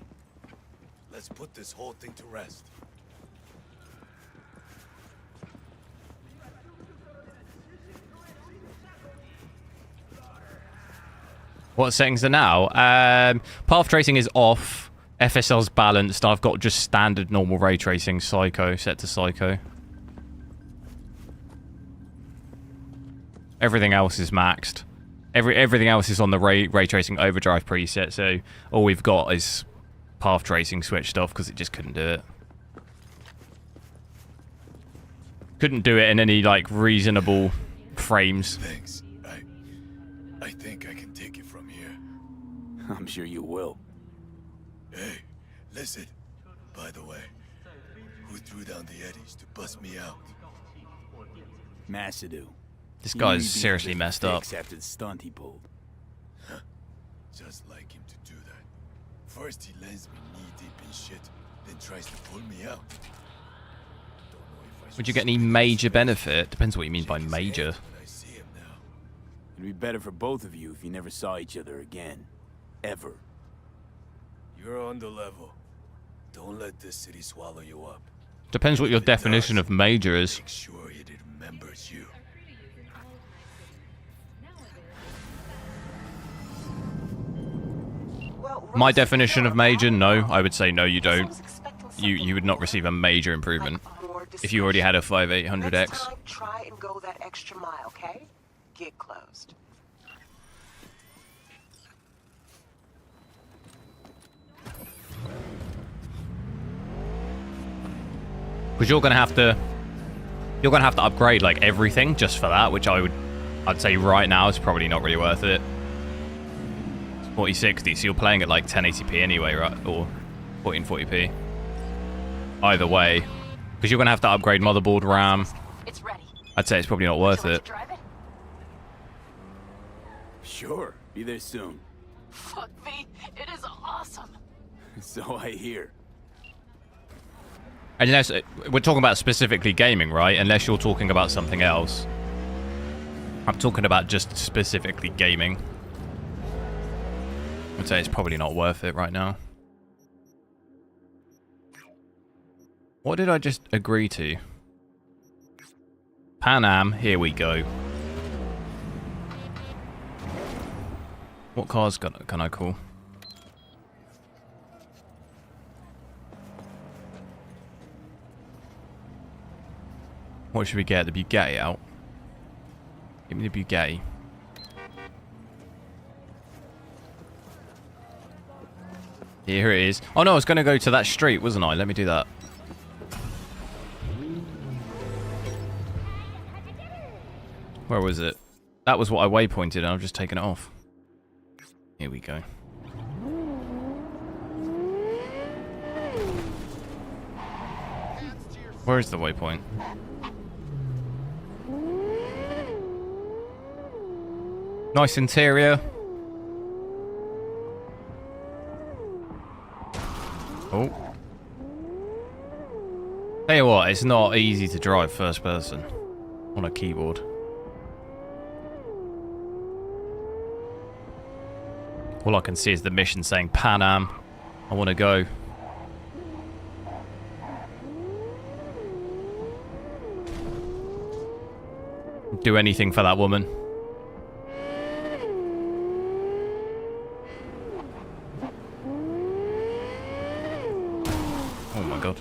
Let's put this whole thing to rest. What settings are now? Path tracing is off. FSL's balanced. I've got just standard normal ray tracing, psycho, set to psycho. Everything else is maxed. Everything else is on the ray tracing overdrive preset, so all we've got is path tracing switched off because it just couldn't do it. Couldn't do it in any like reasonable frames. Thanks. I think I can take it from here. I'm sure you will. Hey, listen. By the way, who threw down the eddies to bust me out? Massadoo. This guy's seriously messed up. After the stunt he pulled. Huh. Just like him to do that. First he lands me knee deep in shit, then tries to pull me out. Would you get any major benefit? Depends what you mean by major. I see him now. It'd be better for both of you if you never saw each other again. Ever. You're on the level. Don't let this city swallow you up. Depends what your definition of major is. Make sure it remembers you. My definition of major, no. I would say no, you don't. You would not receive a major improvement if you already had a 5800X. Try and go that extra mile, okay? Gig closed. Because you're gonna have to upgrade like everything just for that, which I'd say right now is probably not really worth it. 4060, so you're playing at like 1080p anyway, right? Or 1440p. Either way, because you're gonna have to upgrade motherboard, RAM. It's ready. I'd say it's probably not worth it. Sure, be there soon. Fuck me, it is awesome. So I hear. Unless we're talking about specifically gaming, right? Unless you're talking about something else. I'm talking about just specifically gaming. I'd say it's probably not worth it right now. What did I just agree to? Pan Am, here we go. What cars can I call? What should we get? The Bugatti out. Give me the Bugatti. Here it is. Oh no, I was going to go to that street, wasn't I? Let me do that. Where was it? That was what I waypointed and I've just taken it off. Here we go. Where is the waypoint? Nice interior. Oh. Tell you what, it's not easy to drive first person on a keyboard. All I can see is the mission saying Pan Am. I want to go. Do anything for that woman. Oh my god.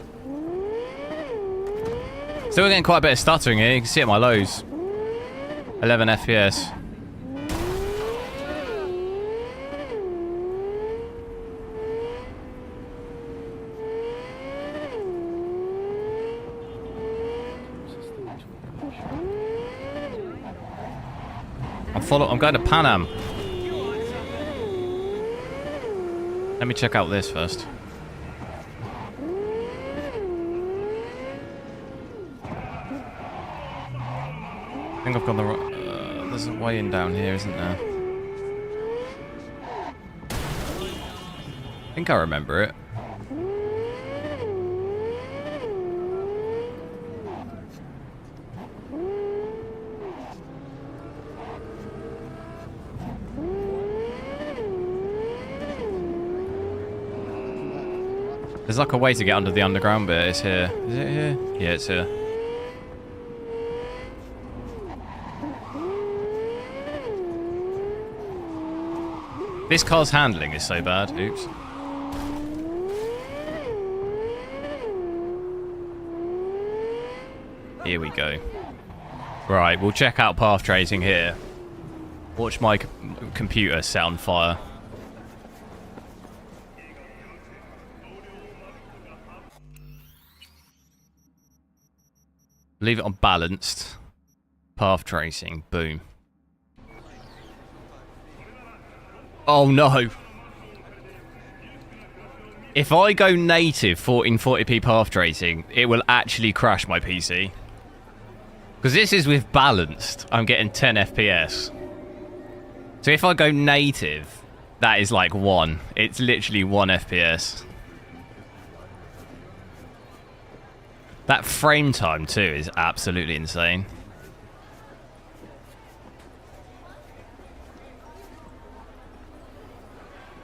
Still getting quite a bit of stuttering here. You can see it at my lows. 11 FPS. I'm going to Pan Am. Let me check out this first. I think I've got the right... there's a way in down here, isn't there? I think I remember it. There's like a way to get under the underground bit. It's here. Is it here? Yeah, it's here. This car's handling is so bad. Oops. Here we go. Right, we'll check out path tracing here. Watch my computer set on fire. Leave it on balanced. Path tracing. Boom. Oh no. If I go native 1440p path tracing, it will actually crash my PC. Because this is with balanced. I'm getting 10 FPS. So if I go native, that is like 1. It's literally 1 FPS. That frame time too is absolutely insane.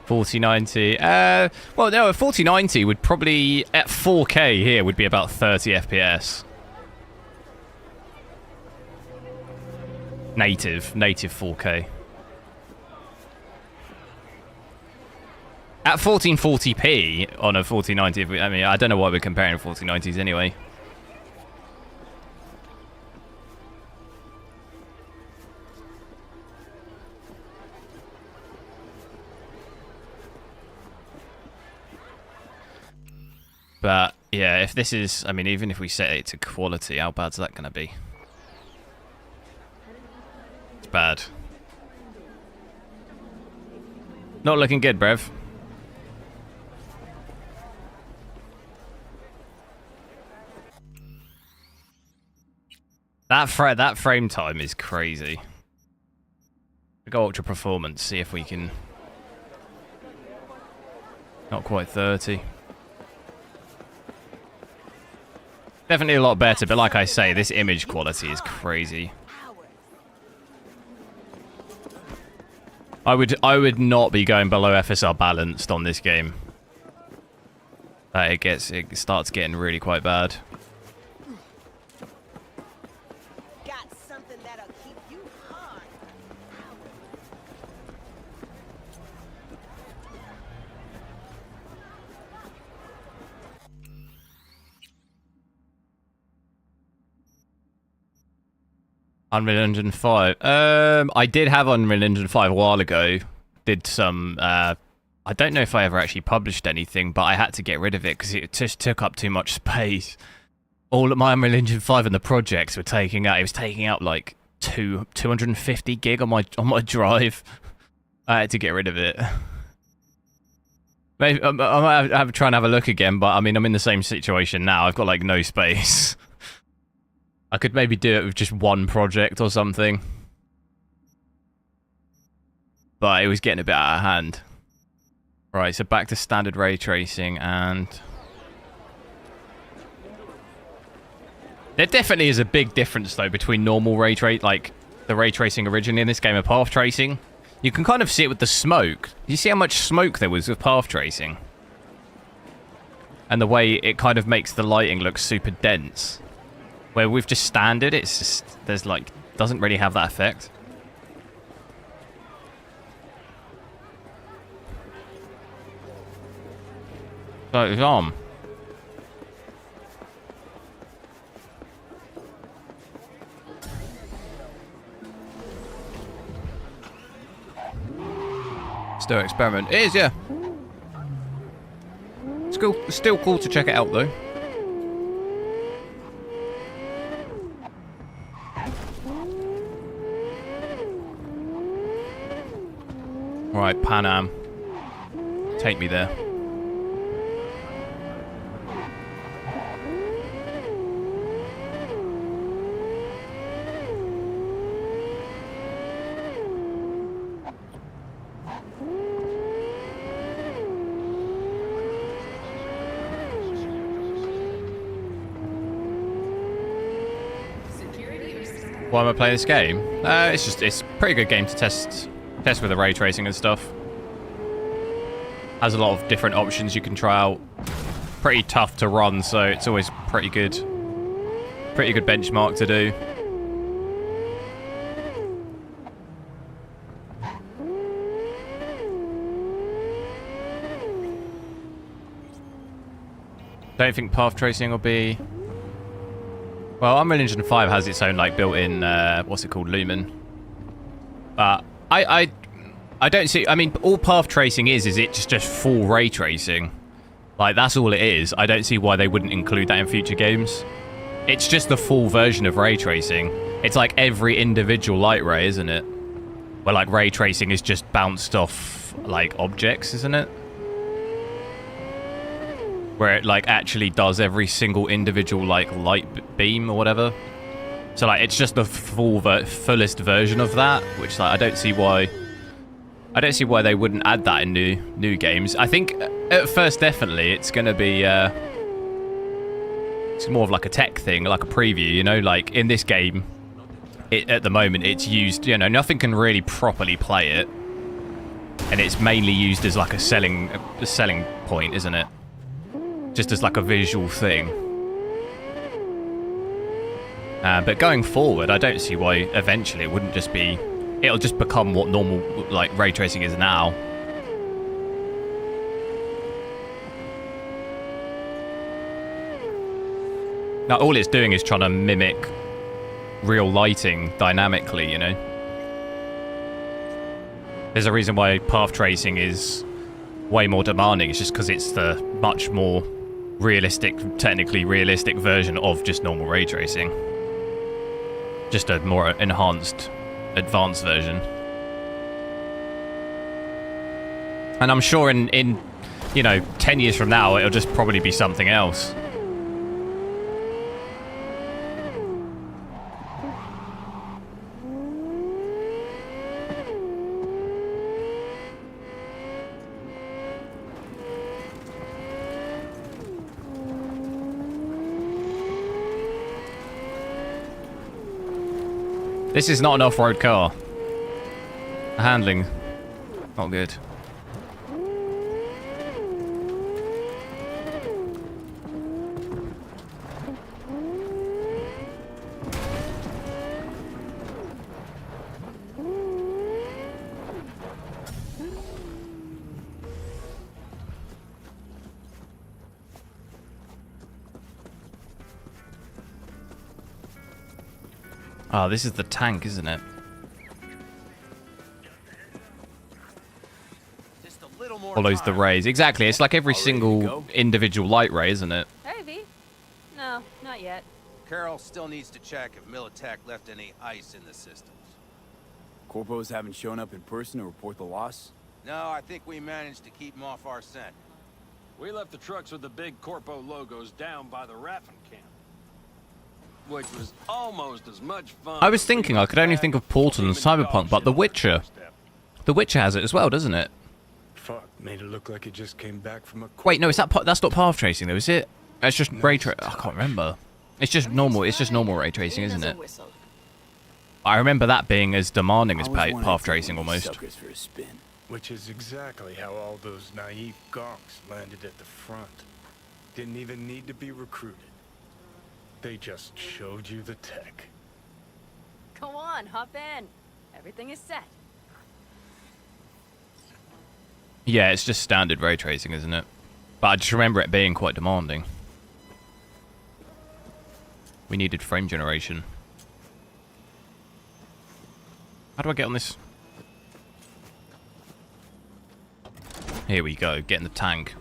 $4090. Well, no, a 4090 would probably at 4K here would be about 30 FPS. Native 4K. At 1440p on a 4090, I mean, I don't know why we're comparing 4090s anyway. But, yeah, if this is... I mean, even if we set it to quality, how bad's that going to be? It's bad. Not looking good, bruv. That frame time is crazy. We go ultra performance, see if we can... Not quite 30. Definitely a lot better, but like I say, this image quality is crazy. I would not be going below FSR balanced on this game. It starts getting really quite bad. Got something that'll keep you hard. Unreal Engine 5. I did have Unreal Engine 5 a while ago. Did some... I don't know if I ever actually published anything, but I had to get rid of it because it just took up too much space. All of my Unreal Engine 5 and the projects were taking out... It was taking out like 250 gig on my drive. I had to get rid of it. Maybe I might have to try and have a look again, but I mean, I'm in the same situation now. I've got like no space. I could maybe do it with just one project or something. But it was getting a bit out of hand. Right, so back to standard ray tracing, and... There definitely is a big difference, though, between normal ray trace, like the ray tracing originally in this game and path tracing. You can kind of see it with the smoke. You see how much smoke there was with path tracing? And the way it kind of makes the lighting look super dense. Where with just standard, it's just, there's like, doesn't really have that effect. So it's on. Still experiment. It is, yeah. It's cool. It's still cool to check it out, though. Right, Pan Am. Take me there. Why am I playing this game? It's a pretty good game to test with the ray tracing and stuff. Has a lot of different options you can try out. Pretty tough to run, so it's always pretty good benchmark to do. Don't think path tracing will be... Well, Unreal Engine 5 has its own like built-in what's it called, Lumen. But I don't see. I mean, all path tracing is it's just full ray tracing. Like that's all it is. I don't see why they wouldn't include that in future games. It's just the full version of ray tracing. It's like every individual light ray, isn't it? Where like ray tracing is just bounced off like objects, isn't it? Where it like actually does every single individual like light beam or whatever. So like it's just the fullest version of that, which like I don't see why they wouldn't add that in new games. I think at first definitely it's gonna be it's more of like a tech thing, like a preview, you know, like in this game at the moment it's used, you know, nothing can really properly play it. And it's mainly used as like a selling point, isn't it? Just as like a visual thing. But going forward, I don't see why eventually it wouldn't just be... It'll just become what normal like ray tracing is now. Now all it's doing is trying to mimic real lighting dynamically, you know? There's a reason why path tracing is way more demanding. It's just because it's the much more realistic, technically realistic version of just normal ray tracing. Just a more enhanced, advanced version. And I'm sure in you know, 10 years from now, it'll just probably be something else. This is not an off-road car. The handling, not good. Oh, this is the tank, isn't it? Follows the rays. Exactly, it's like every single individual light ray, isn't it? Hey, V. No, not yet. Carol still needs to check if Militech left any ice in the systems. Corpos haven't shown up in person to report the loss? No, I think we managed to keep them off our scent. We left the trucks with the big Corpo logos down by the Raffin camp, which was almost as much fun. I was thinking I could only think of Portal and Cyberpunk, but The Witcher. The Witcher has it as well, doesn't it? Fuck, made it look like it just came back from a... Wait, no, is that's not path tracing though, is it? It's just ray tracing. I can't remember. It's just normal ray tracing, isn't it? I remember that being as demanding as path tracing almost. Which is exactly how all those naive gonks landed at the front. Didn't even need to be recruited. They just showed you the tech. Go on, hop in. Everything is set. Yeah, it's just standard ray tracing, isn't it? But I just remember it being quite demanding. We needed frame generation. How do I get on this? Here we go, get in the tank.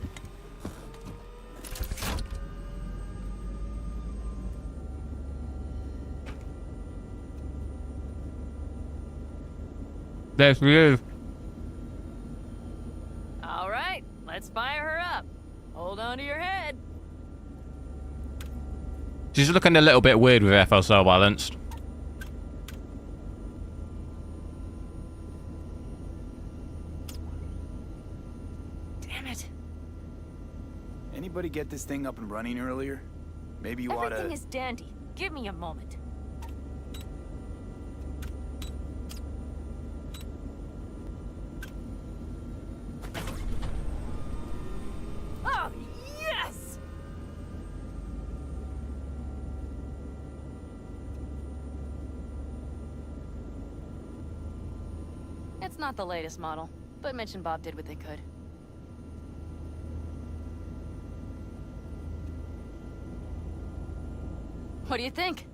There she is. All right, let's fire her up. Hold on to your head. She's looking a little bit weird with FSL balanced. Damn it. Anybody get this thing up and running earlier? Maybe you oughta... Everything is dandy. Give me a moment. not the latest model, but Mitch and Bob did what they could. What do you think?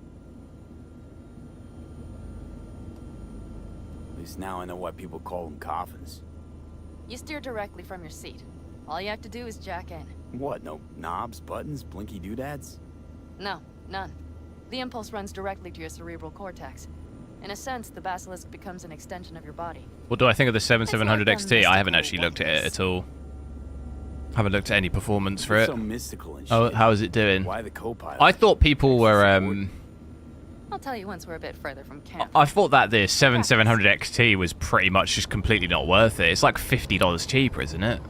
At least now I know why people call them coffins. You steer directly from your seat. All you have to do is jack in. What, no knobs, buttons, blinky doodads? No, none. The impulse runs directly to your cerebral cortex. In a sense, the basilisk becomes an extension of your body. What do I think of the 7700 XT? I haven't actually looked at it at all. Haven't looked at any performance for it. So mystical and Oh, shit. how is it doing? Why the co-pilot? I thought people were I'll tell you once we're a bit further from camp. I thought that the 7700 XT was pretty much just completely not worth it. It's like $50 cheaper, isn't it?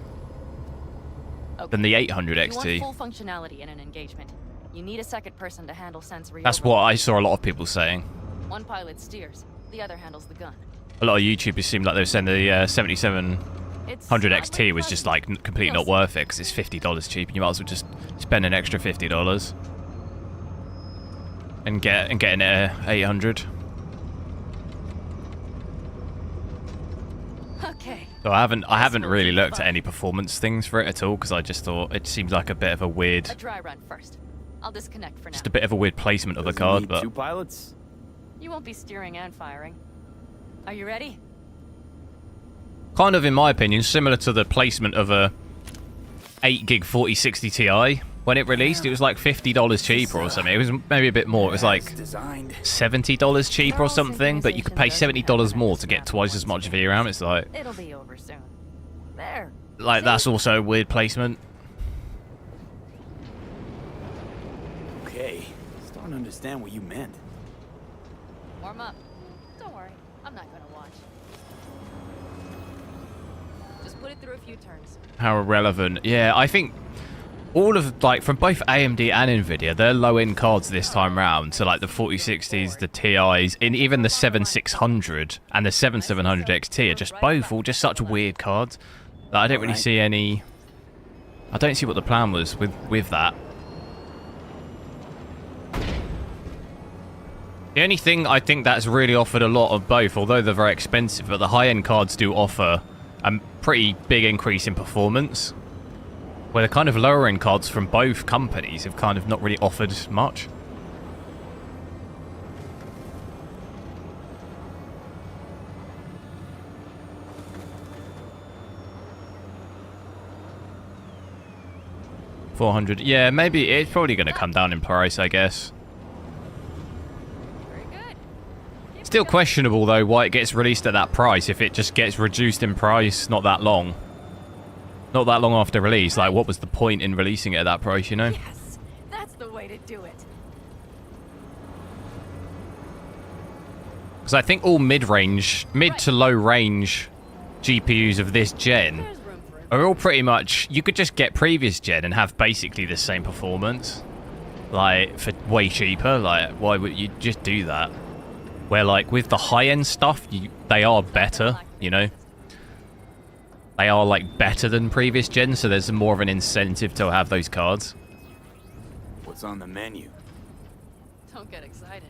Okay. Than the 800 If XT. you want full functionality in an engagement, you need a second person to handle sensory That's overload. what I saw a lot of people saying. One pilot steers, the other handles the gun. A lot of YouTubers seemed like they were saying the 7700 XT was just like completely not worth it because it's $50 cheap, and you might as well just spend an extra $50 and getting it at 800. Okay. So I haven't really looked at any performance things for it at all because I just thought it seems like a bit of a weird, A dry run first. I'll disconnect for now. just a bit of a weird placement of the Doesn't card, need but two pilots? You won't be steering and firing. Are you ready? kind of, in my opinion, similar to the placement of a 8 gig 4060 Ti. When it released, it was like $50 cheaper or something. It was maybe a bit more. It was like $70 cheaper or something, but you could pay $70 more to get twice as much VRAM. It's like, It'll be over soon. There. like that's also a weird placement. Okay, starting to understand what you meant. Warm up. Don't worry, I'm not gonna watch. Just put it through a few turns. How irrelevant. Yeah, I think all of, like, from both AMD and NVIDIA, their low-end cards this time round, so like the 4060s, the TIs, and even the 7600 and the 7700 XT are just both all just such weird cards that I don't really see any... I don't see what the plan was with that. The only thing I think that's really offered a lot of both, although they're very expensive, but the high-end cards do offer a pretty big increase in performance, where the kind of lower-end cards from both companies have kind of not really offered much. $400, yeah, maybe it's probably going to come down in price, I guess. Still questionable, though, why it gets released at that price if it just gets reduced in price not that long after release. Like, what was the point in releasing it at that price, you know? Yes, that's the way to do it. Because I think all mid to low-range GPUs of this gen are all pretty much... You could just get previous gen and have basically the same performance. Like, for way cheaper. Like, why would you just do that? Where, like, with the high-end stuff, they are better, you know? They are, like, better than previous gen, so there's more of an incentive to have those cards. What's on the menu? Don't get excited.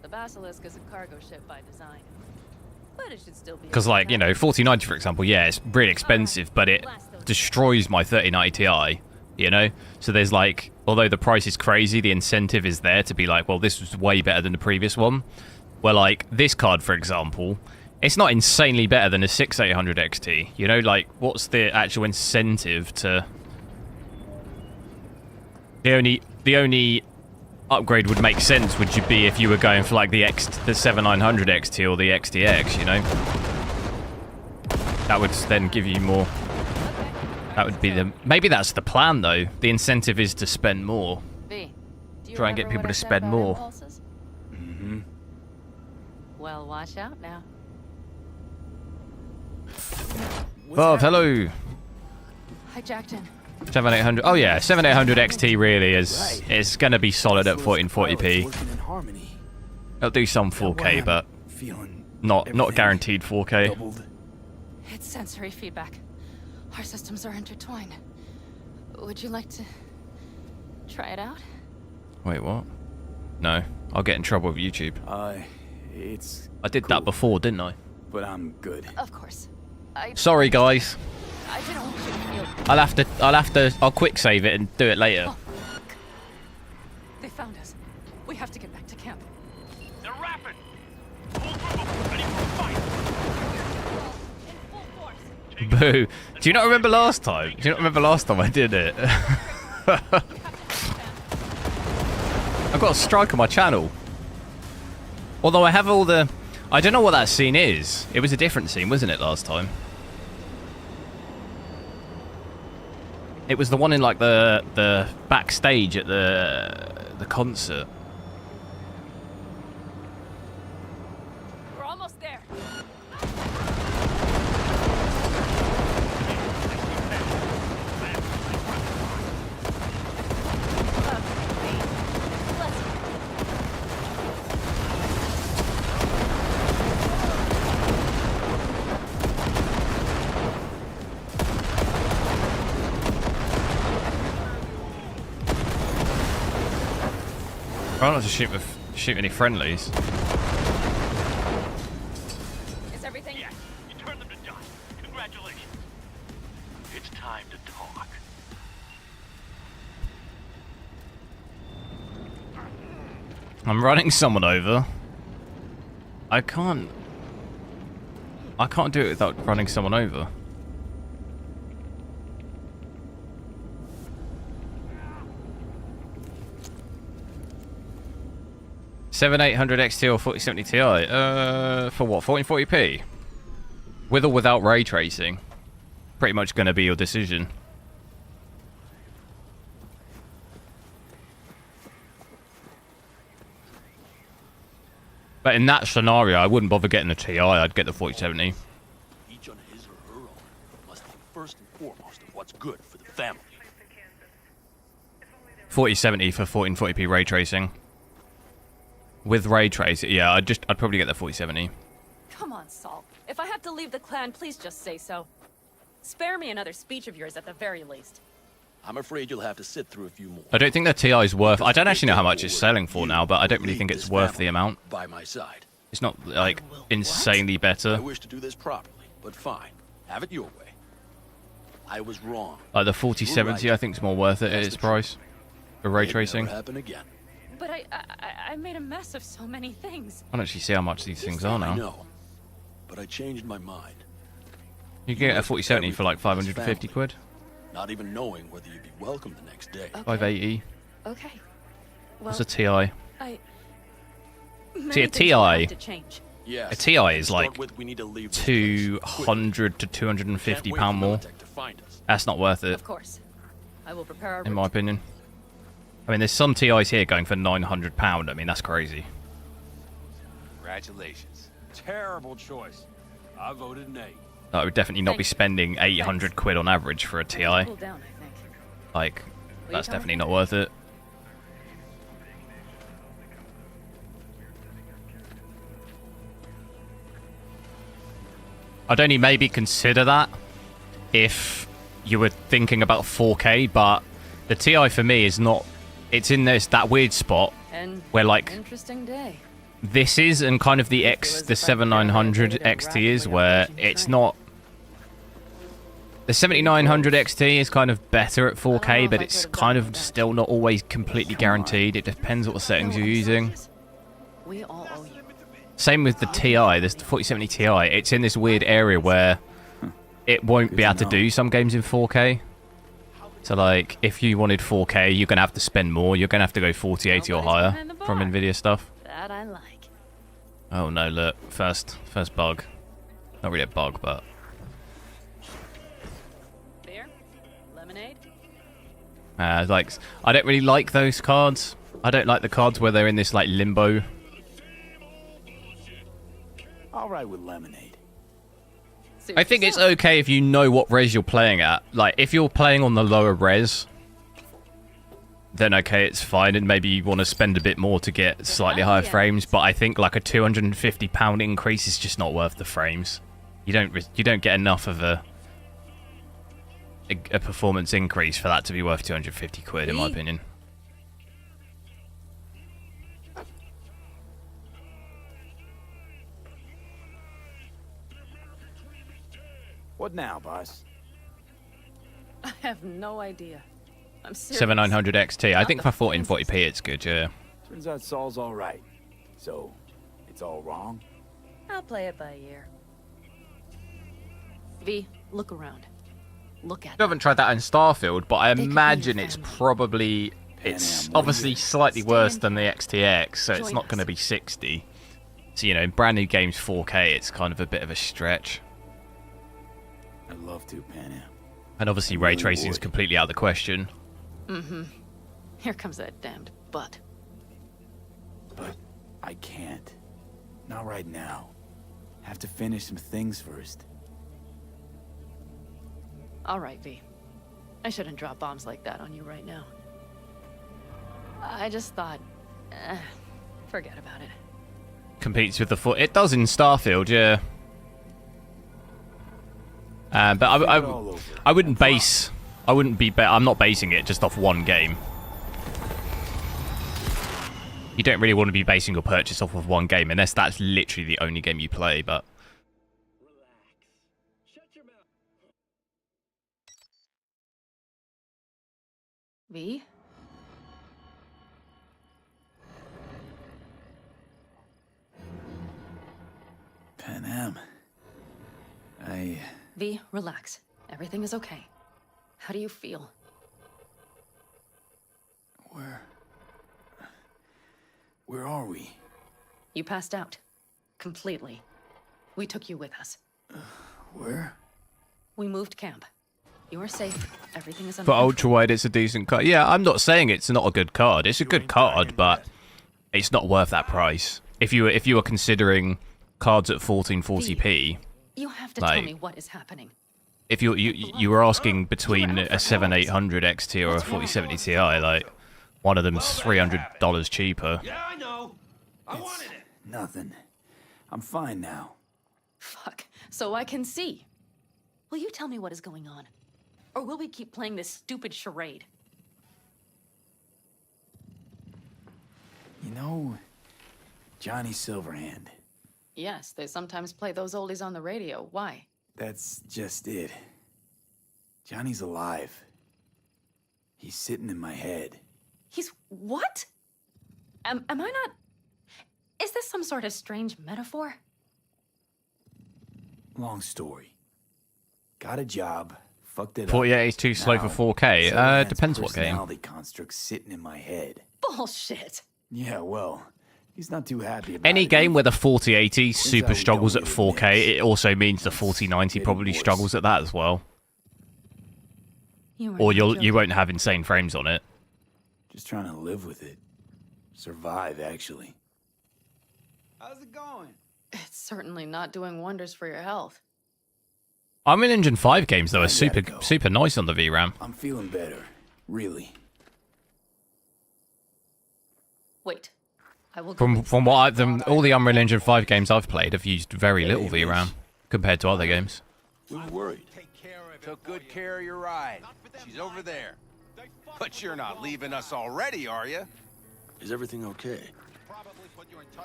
The Basilisk is a cargo ship by design. But it should still be... Because, like, you know, 4090, for example, yeah, it's really expensive, but it destroys my 3090 Ti, you know? So there's, like, although the price is crazy, the incentive is there to be like, well, this was way better than the previous one. Where, like, this card, for example, it's not insanely better than a 6800 XT. You know, like, what's the actual incentive to... The only upgrade would make sense would you be if you were going for, like, the 7900 XT or the XTX, you know? That would then give you more... That would be the... Maybe that's the plan, though. The incentive is to spend more. Try and get people to spend more. Mm-hmm. Well, watch out now. Bob, hello. Hi, Jackton. 7800. Oh yeah, 7800 XT really is. It's gonna be solid at 1440p. It'll do some 4K, but not guaranteed 4K. It's sensory feedback. Our systems are intertwined. Would you like to try it out? Wait, what? No, I'll get in trouble with YouTube. It's I did that before, didn't I? but I'm good. Of course. Sorry, guys. I didn't want you to feel... I'll quick save it and do it later. Oh, fuck. They found us. We have to get back to camp. They're rapid. Full group, ready for a fight. In full force. Boo. Do you not remember last time? Do you not remember last time I did it? I've got a strike on my channel. Although I have all the... I don't know what that scene is. It was a different scene, wasn't it, last time? It was the one in, like, the backstage at the concert. We're almost there. Try not to shoot any friendlies. Is everything? Yes, you turned them to dust. Congratulations. It's time to talk. I'm running someone over. I can't do it without running someone over. $7800 XT or 4070 Ti? For what? 1440p? With or without ray tracing? Pretty much going to be your decision. But in that scenario, I wouldn't bother getting the Ti. I'd get the 4070. Each on his or her own must think first and foremost of what's good for the family. 4070 for 1440p ray tracing. With ray tracing, yeah, I'd probably get the 4070. Come on, Saul. If I have to leave the clan, please just say so. Spare me another speech of yours at the very least. I'm afraid you'll have to sit through a few more. I don't think the Ti is worth... I don't actually know how much it's selling for now, but I don't really think it's worth the amount. By my side. It's not, like, insanely better. I wish to do this properly, but fine. Have it your way. I was wrong. Like, the 4070, I think, is more worth it at its price. For ray tracing. Never happen again. But I made a mess of so many things. I don't actually see how much these things are now. I know, but I changed my mind. You can get a 4070 for like 550 quid. Not even knowing whether you'd be welcome the next day. Okay. 580. Okay. Well, What's a Ti? See, a Ti. Yes, A Ti is like we need to leave 200 to 250 pound more. That's not worth it. Of course. I will prepare our in my opinion. I mean, there's some TIs here going for £900. I mean, that's crazy. Congratulations. Terrible choice. I voted nay. I would definitely not be spending 800 quid on average for a TI. Cool down, I think. Like, that's definitely not worth it. I'd only maybe consider that if you were thinking about 4K, but the TI for me is not... It's in that weird spot where, like, interesting day. This is, and kind of the 7900 XT is, where it's not... The 7900 XT is kind of better at 4K, but it's kind of still not always completely guaranteed. It depends what settings you're using. We all owe you. Same with the TI, this 4070 Ti. It's in this weird area where it won't be able to do some games in 4K. So, like, if you wanted 4K, you're going to have to spend more. You're going to have to go 4080 or higher from NVIDIA stuff. That I like. Oh, no, look. First bug. Not really a bug, but... Beer? Lemonade? Like, I don't really like those cards. I don't like the cards where they're in this, like, limbo. All right with lemonade. I think it's okay if you know what res you're playing at. Like, if you're playing on the lower res, then okay, it's fine, and maybe you want to spend a bit more to get slightly higher frames, but I think, like, a £250 increase is just not worth the frames. You don't get enough of a performance increase for that to be worth 250 quid, in my opinion. What now, boss? I have no idea. I'm serious. 7900 XT. I think for 1440p it's good, yeah. Turns out Saul's all right. So, it's all wrong? I'll play it by ear. V, look around. Look at I haven't tried that in Starfield, but I They could be imagine your it's family. probably... It's obviously slightly worse than the XTX, so it's Join not going to be 60. So, you know, brand new games 4K, it's kind of a bit of a stretch. I'd love to, Pan Am. And obviously ray tracing is completely out of the question. Mm-hmm. Here comes that damned butt. But I can't. Not right now. Have to finish some things first. All right, V. I shouldn't drop bombs like that on you right now. I just thought, forget about it. Competes with the foot. It does in Starfield, yeah. But I wouldn't base. I wouldn't be. I'm not basing it just off one game. You don't really want to be basing your purchase off of one game unless that's literally the only game you play. But V? Pan Am. V, relax. Everything is okay. How do you feel? Where are we? You passed out. Completely. We took you with us. Where? We moved camp. You are safe. Everything is under for control. ultra wide, it's a decent card. Yeah, I'm not saying it's not a good card. It's a good card, but it's not worth that price. If you were considering cards at 1440p, You have to tell me what is happening. if you were asking between a 7800 XT or a 4070 Ti, like one of them's $300 cheaper. Yeah, I know. I wanted it. Nothing. I'm fine now. Fuck. So I can see. Will you tell me what is going on? Or will we keep playing this stupid charade? You know, Johnny Silverhand. Yes, they sometimes play those oldies on the radio. Why? That's just it. Johnny's alive. He's sitting in my head. He's what? Am I not... Is this some sort of strange metaphor? Long story. Got a job. Fucked it up. 48 is too slow Now, for 4K. Silverhand's Depends what game. personality construct sitting in my head. Bullshit. Yeah, well, he's not too happy about Any it. game where the 4080 super we struggles don't at really 4K, it also means the 4090 probably struggles at that as well. Or you won't have insane frames on it. Just trying to live with it. Survive, actually. How's it going? It's certainly not doing wonders for your health. Unreal Engine 5 games though are super nice on the VRAM. I'm feeling better. Really. Wait. I will go From inside. what all the Unreal Engine 5 games I've played have used very little VRAM compared to other games. We were worried. Took good care of your ride. She's over there. But you're not leaving us already, are you? Is everything okay?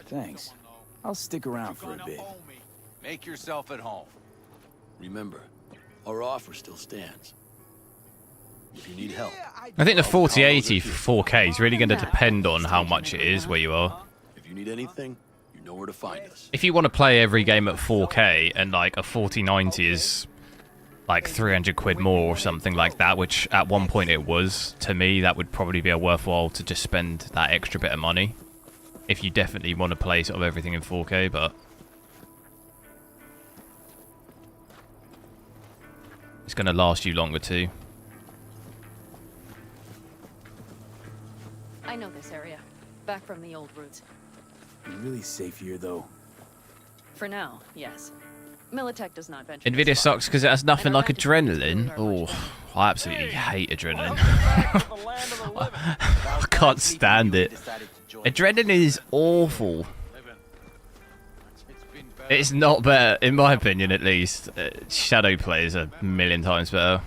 Thanks. I'll stick around for a bit. Make yourself at home. Remember, our offer still stands. If you need help. I think the 4080 for 4K is really going to depend on how much it is where you are. If you need anything, you know where to find us. If you want to play every game at 4K and like a 4090 is like 300 quid more or something like that, which at one point it was, to me that would probably be a worthwhile to just spend that extra bit of money. If you definitely want to play sort of everything in 4K, but it's going to last you longer too. I know this area. Back from the old roots. You're really safe here, though. For now, yes. Militech does not venture. NVIDIA sucks because it has nothing like adrenaline. Oh, I absolutely hate adrenaline. I can't stand it. Adrenaline is awful. It's not better, in my opinion at least. Shadowplay is a million times better.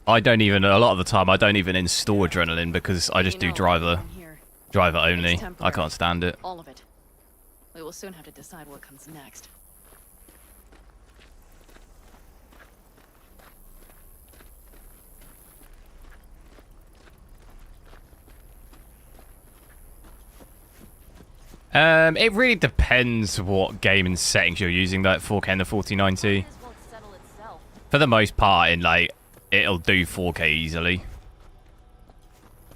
I don't even, a lot of the time, I don't even install adrenaline because I just do driver only. I can't stand it. All of it. We will soon have to decide what comes next. It really depends what gaming settings you're using, like 4K and the 4090. For the most part, it'll do 4K easily.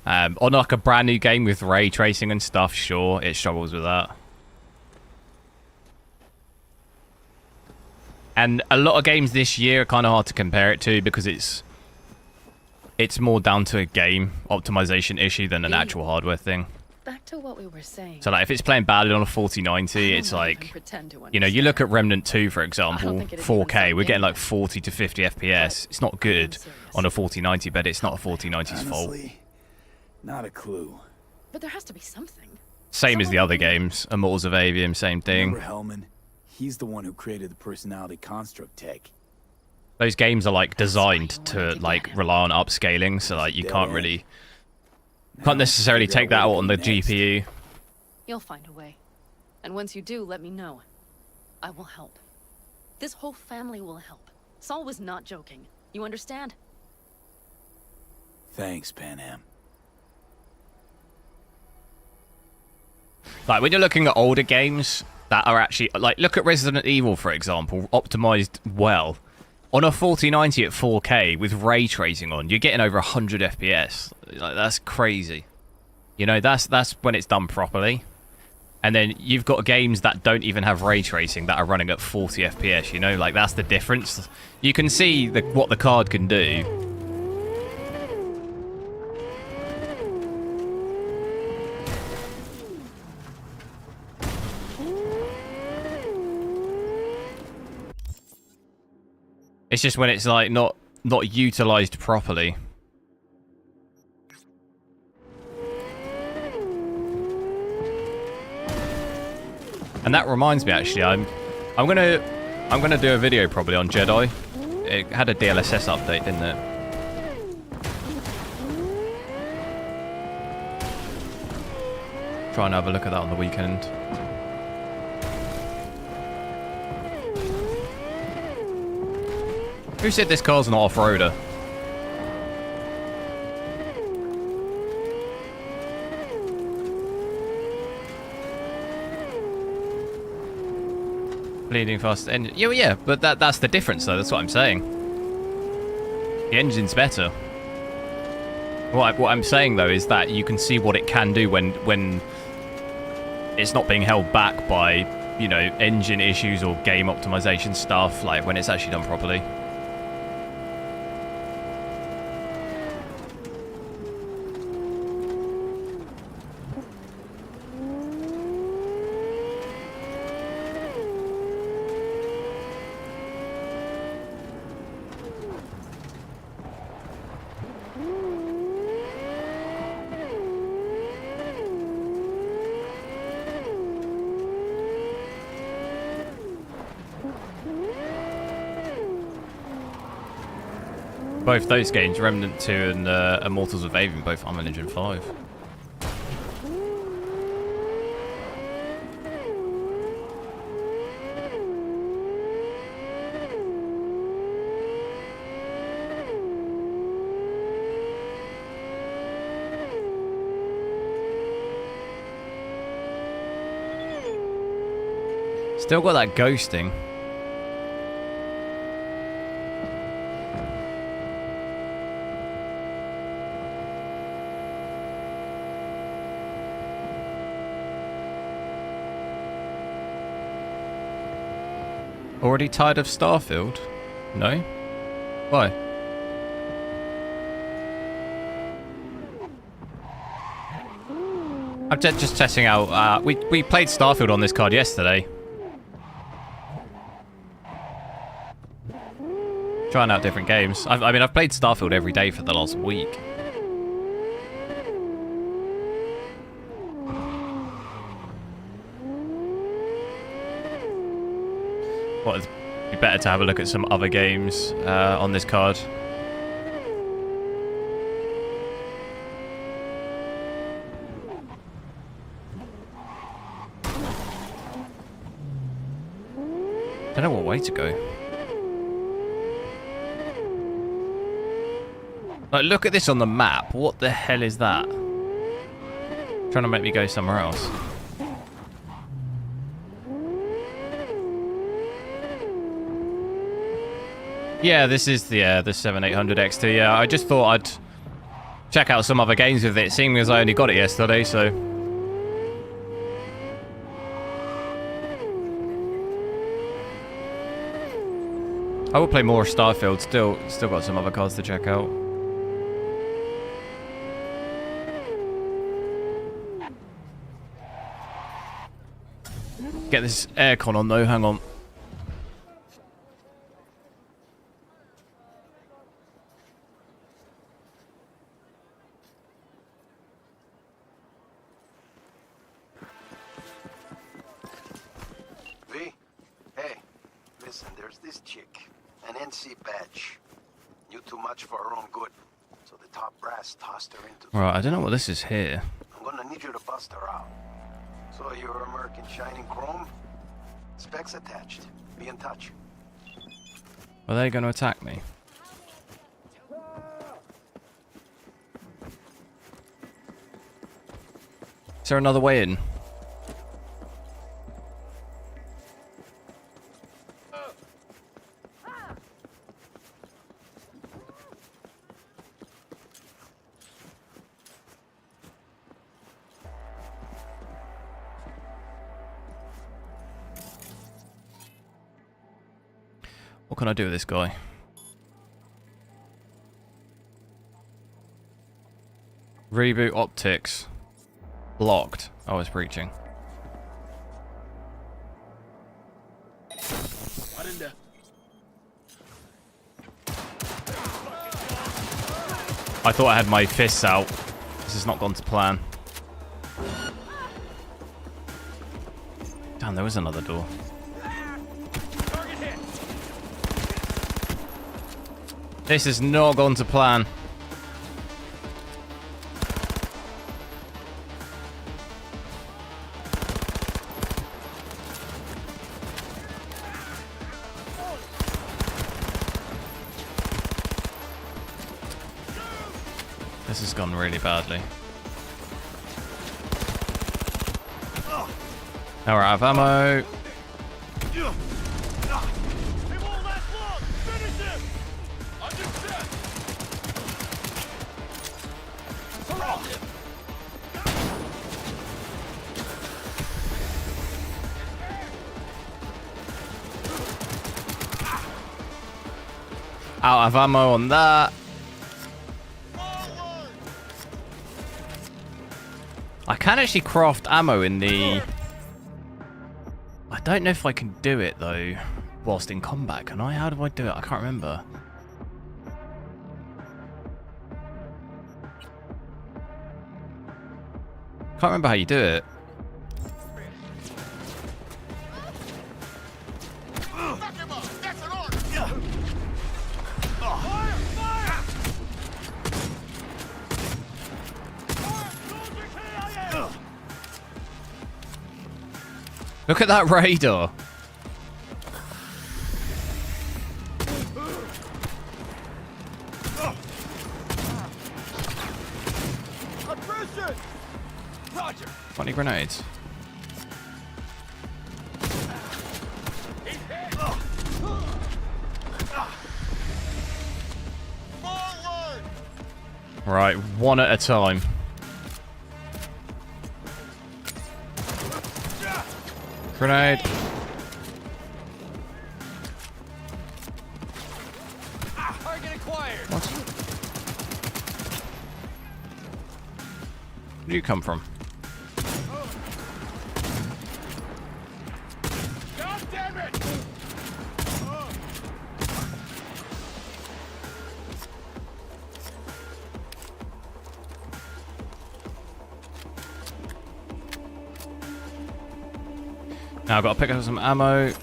On like a brand new game with ray tracing and stuff, sure, it struggles with that. And a lot of games this year are kind of hard to compare it to because it's more down to a game optimization issue than an actual hardware thing. Back to what we were saying. So like if it's playing badly on a 4090, it's like, you know, you look at Remnant 2 for example, 4K, we're getting like 40 to 50 FPS. It's not good on a 4090, but it's not a 4090's fault. Not a clue. But there has to be something. Same as the other games. Immortals of Avium, same thing. Remember Hellman? He's the one who created the personality construct tech. Those games are like designed to like rely on upscaling, so like you can't necessarily take that out on the GPU. You'll find a way. And once you do, let me know. I will help. This whole family will help. Saul was not joking. You understand? Thanks, Pan Am. Like when you're looking at older games that are actually like, look at Resident Evil for example, optimized well. On a 4090 at 4K with ray tracing on, you're getting over 100 FPS. Like, that's crazy. You know, that's when it's done properly. And then you've got games that don't even have ray tracing that are running at 40 FPS, you know? Like, that's the difference. You can see what the card can do. It's just when it's like not utilized properly. And that reminds me, actually, I'm gonna do a video probably on Jedi. It had a DLSS update, didn't it? Try and have a look at that on the weekend. Who said this car's an off-roader? Bleeding fast engine. Yeah, but that's the difference though, that's what I'm saying. The engine's better. What I'm saying though is that you can see what it can do when it's not being held back by, you know, engine issues or game optimization stuff, like when it's actually done properly. Both those games, Remnant 2 and Immortals of Avium, both Unreal Engine 5. Still got that ghosting. Already tired of Starfield? No? Why? I'm just testing out. We played Starfield on this card yesterday. Trying out different games. I mean, I've played Starfield every day for the last week. Well, it'd be better to have a look at some other games on this card. Don't know what way to go. Like, look at this on the map. What the hell is that? Trying to make me go somewhere else. Yeah, this is the 7800 XT. Yeah, I just thought I'd check out some other games with it, seeing as I only got it yesterday, so... I will play more Starfield, still got some other cards to check out. Get this aircon on though, hang on. V? Hey, listen, there's this chick, an NC badge. Knew too much for her own good, so the top brass tossed her into... Right, I don't know what this is here. I'm gonna need you to bust her out. So you're American shining chrome? Specs attached. Be in touch. Are they going to attack me? Is there another way in? What can I do with this guy? Reboot optics. Blocked. Oh, it's breaching. I thought I had my fists out. This has not gone to plan. Damn, there was another door. This has not gone to plan. This has gone really badly. Now we're out of ammo. Out of ammo on that. I can actually craft ammo in the... I don't know if I can do it though whilst in combat, can I? How do I do it? I can't remember. Can't remember how you do it. Look at that radar. Funny grenades. Right, one at a time. Grenade. Target acquired. What? Where did you come from? God damn it! Now I've got to pick up some ammo.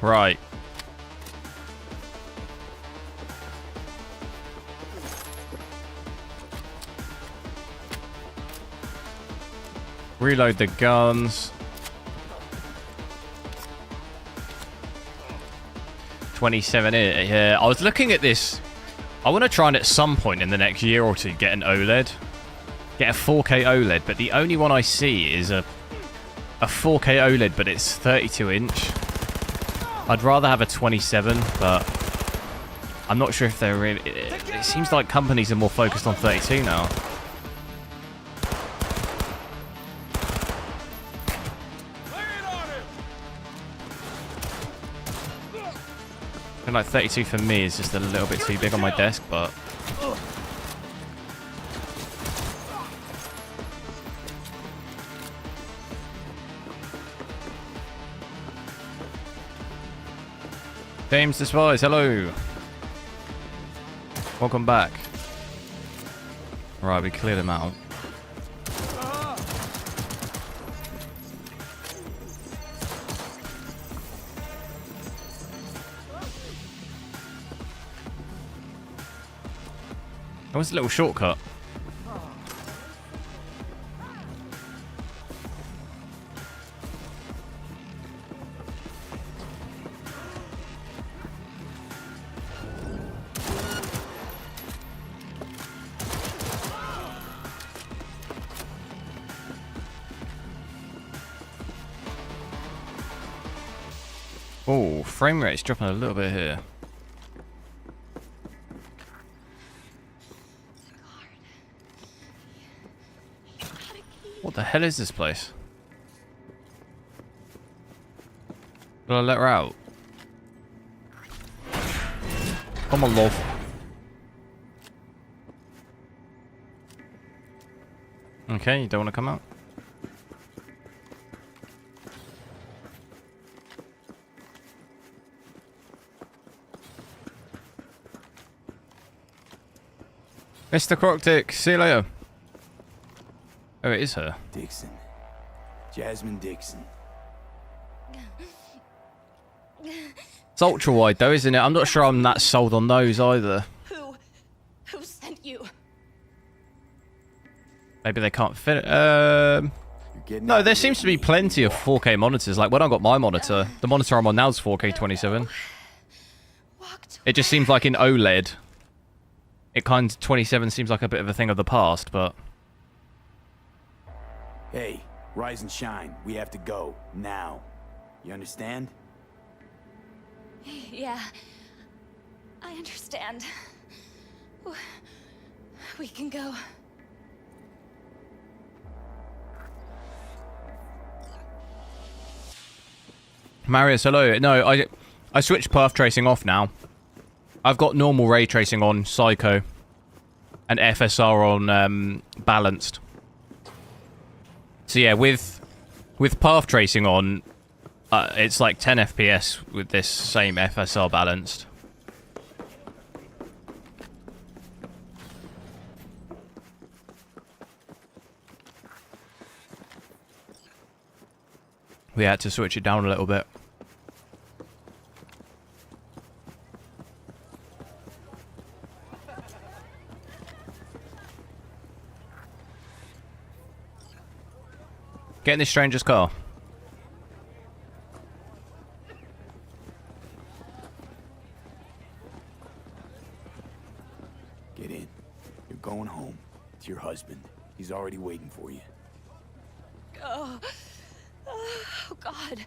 Right. Reload the guns. 27 in. Yeah, I was looking at this. I want to try and at some point in the next year or two get an OLED. Get a 4K OLED, but the only one I see is a 4K OLED, but it's 32 inch. I'd rather have a 27, but I'm not sure if they're really... It seems like companies are more focused on 32 now. I feel like 32 for me is just a little bit too big on my desk, but... James Despise, hello! Welcome back. Right, we cleared him out. That was a little shortcut. Oh, frame rate's dropping a little bit here. What the hell is this place? Will I let her out? Come on, love. Okay, you don't want to come out? Mr. Croctic, see you later. Oh, it is her. Dixon. Jasmine Dixon. It's ultra wide though, isn't it? I'm not sure I'm that sold on those either. Who sent you? Maybe they can't fit it. No, there seems to be plenty of 4K monitors. Like when I got my monitor, the monitor I'm on now is 4K 27. It just seems like in OLED, it kind of 27 seems like a bit of a thing of the past, but... Hey, rise and shine. We have to go. Now. You understand? Yeah. I understand. We can go. Marius, hello. No, I switched path tracing off now. I've got normal ray tracing on Psycho and FSR on balanced. So yeah, with path tracing on, it's like 10 FPS with this same FSR balanced. We had to switch it down a little bit. Get in this stranger's car. Get in. You're going home to your husband. He's already waiting for you. Oh, God.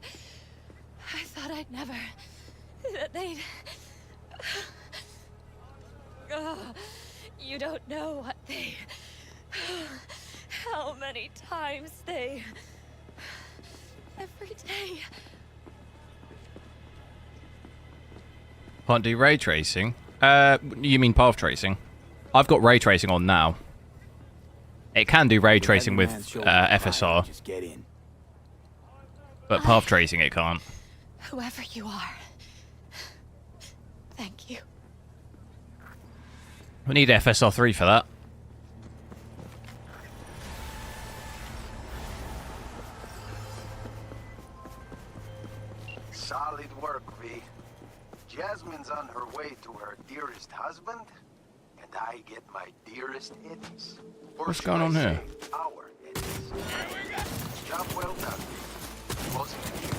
I thought I'd never... that they'd... you don't know what they... how many times they... every day... Can't do ray tracing? You mean path tracing? I've got ray tracing on now. It can do ray tracing with FSR. Just get in. But path tracing it can't. Whoever you are, thank you. We need FSR 3 for that. Solid work, V. Jasmine's on her way to her dearest husband, and I get my dearest Eddies. What's going on here? Our Eddies. Job well done. Closing the deal.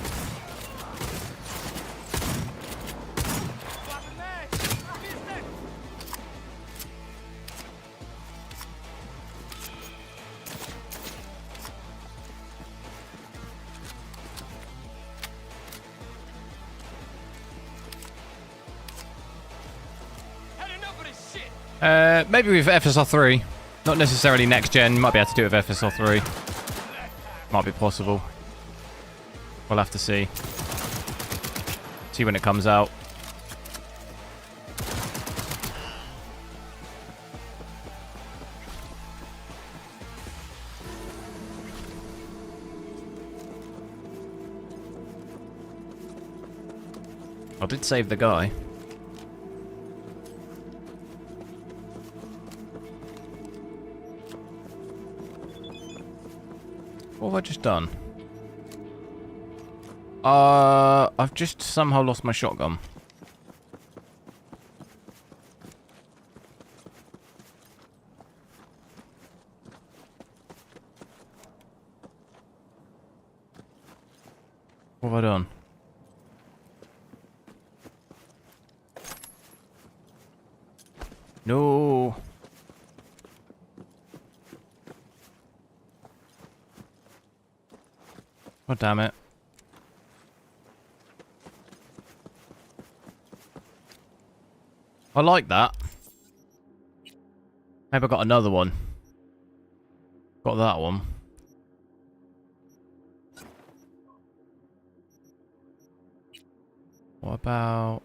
Maybe with FSR 3. Not necessarily next gen. Might be able to do it with FSR 3. Might be possible. We'll have to see. See when it comes out. I did save the guy. What have I just done? I've just somehow lost my shotgun. What have I done? No. Oh, damn it. I like that. Maybe I got another one. Got that one. What about...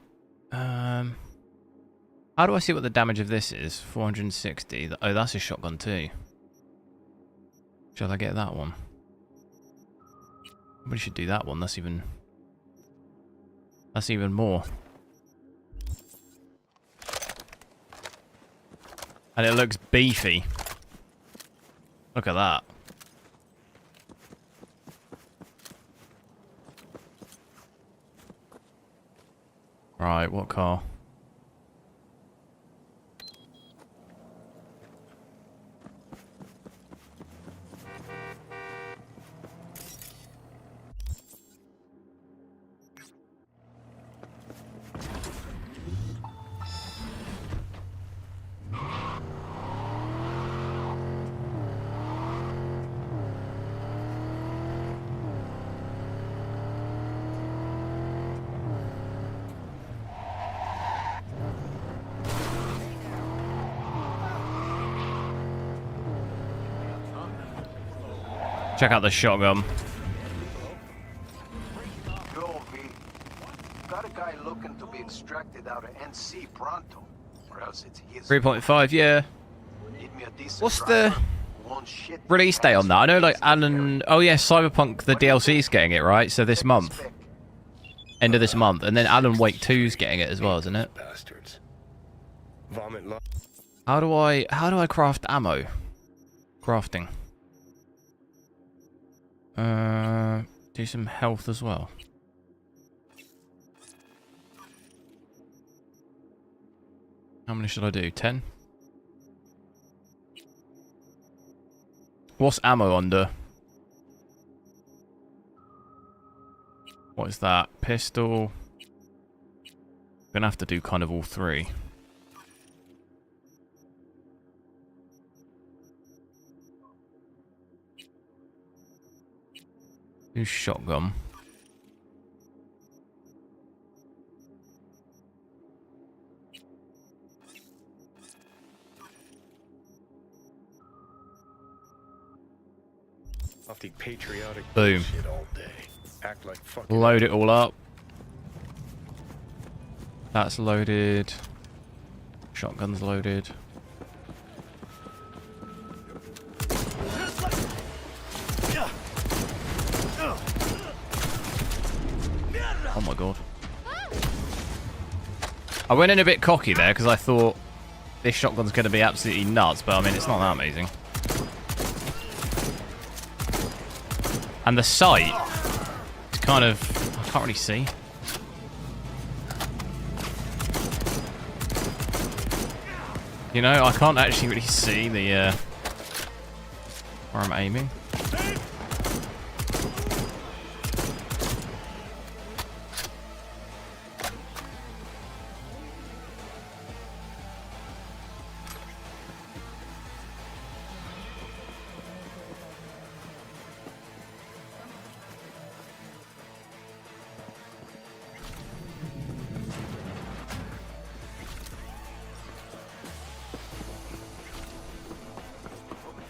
How do I see what the damage of this is? 460. Oh, that's a shotgun too. Shall I get that one? We should do that one. That's even more. And it looks beefy. Look at that. Right, what car? Check out the shotgun. Yo, V. Got a guy looking to be extracted out of NC pronto, or else it's his. 3.5, yeah. Need me a decent What's driver, the won't shit release date on that? I know, like, Alan... Oh, yeah, Cyberpunk, the DLC's getting it, right? So this month. End of this month. And then Alan Wake 2's getting it as well, isn't it? Bastards. Vomit. How do I craft ammo? Crafting. Do some health as well. How many should I do? 10? What's ammo under? What is that? Pistol. Gonna have to do kind of all three. Do shotgun. Off the patriotic Boom. shit all day. Act like fucking Load it all up. That's loaded. Shotgun's loaded. Oh my god. I went in a bit cocky there because I thought this shotgun's going to be absolutely nuts, but I mean, it's not that amazing. And the sight is kind of... I can't really see. You know, I can't actually really see the... where I'm aiming.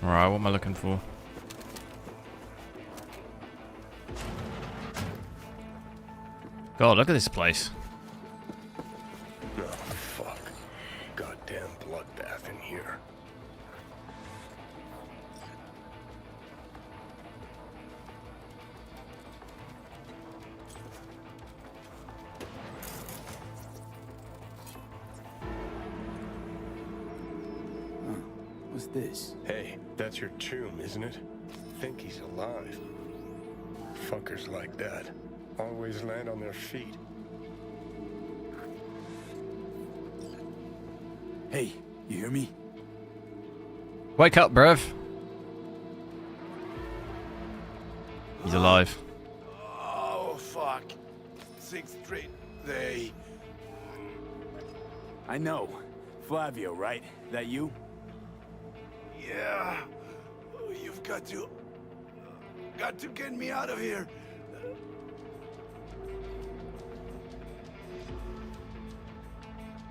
Alright, what am I looking for? God, look at this place. Oh, fuck. Goddamn bloodbath in here. What's this? Hey, that's your tomb, isn't it? Think he's alive. Fuckers like that always land on their feet. Hey, you hear me? Wake up, bruv. He's alive. Oh, fuck. 6th Street, they... I know. Flavio, right? That you? Yeah. You've got to get me out of here.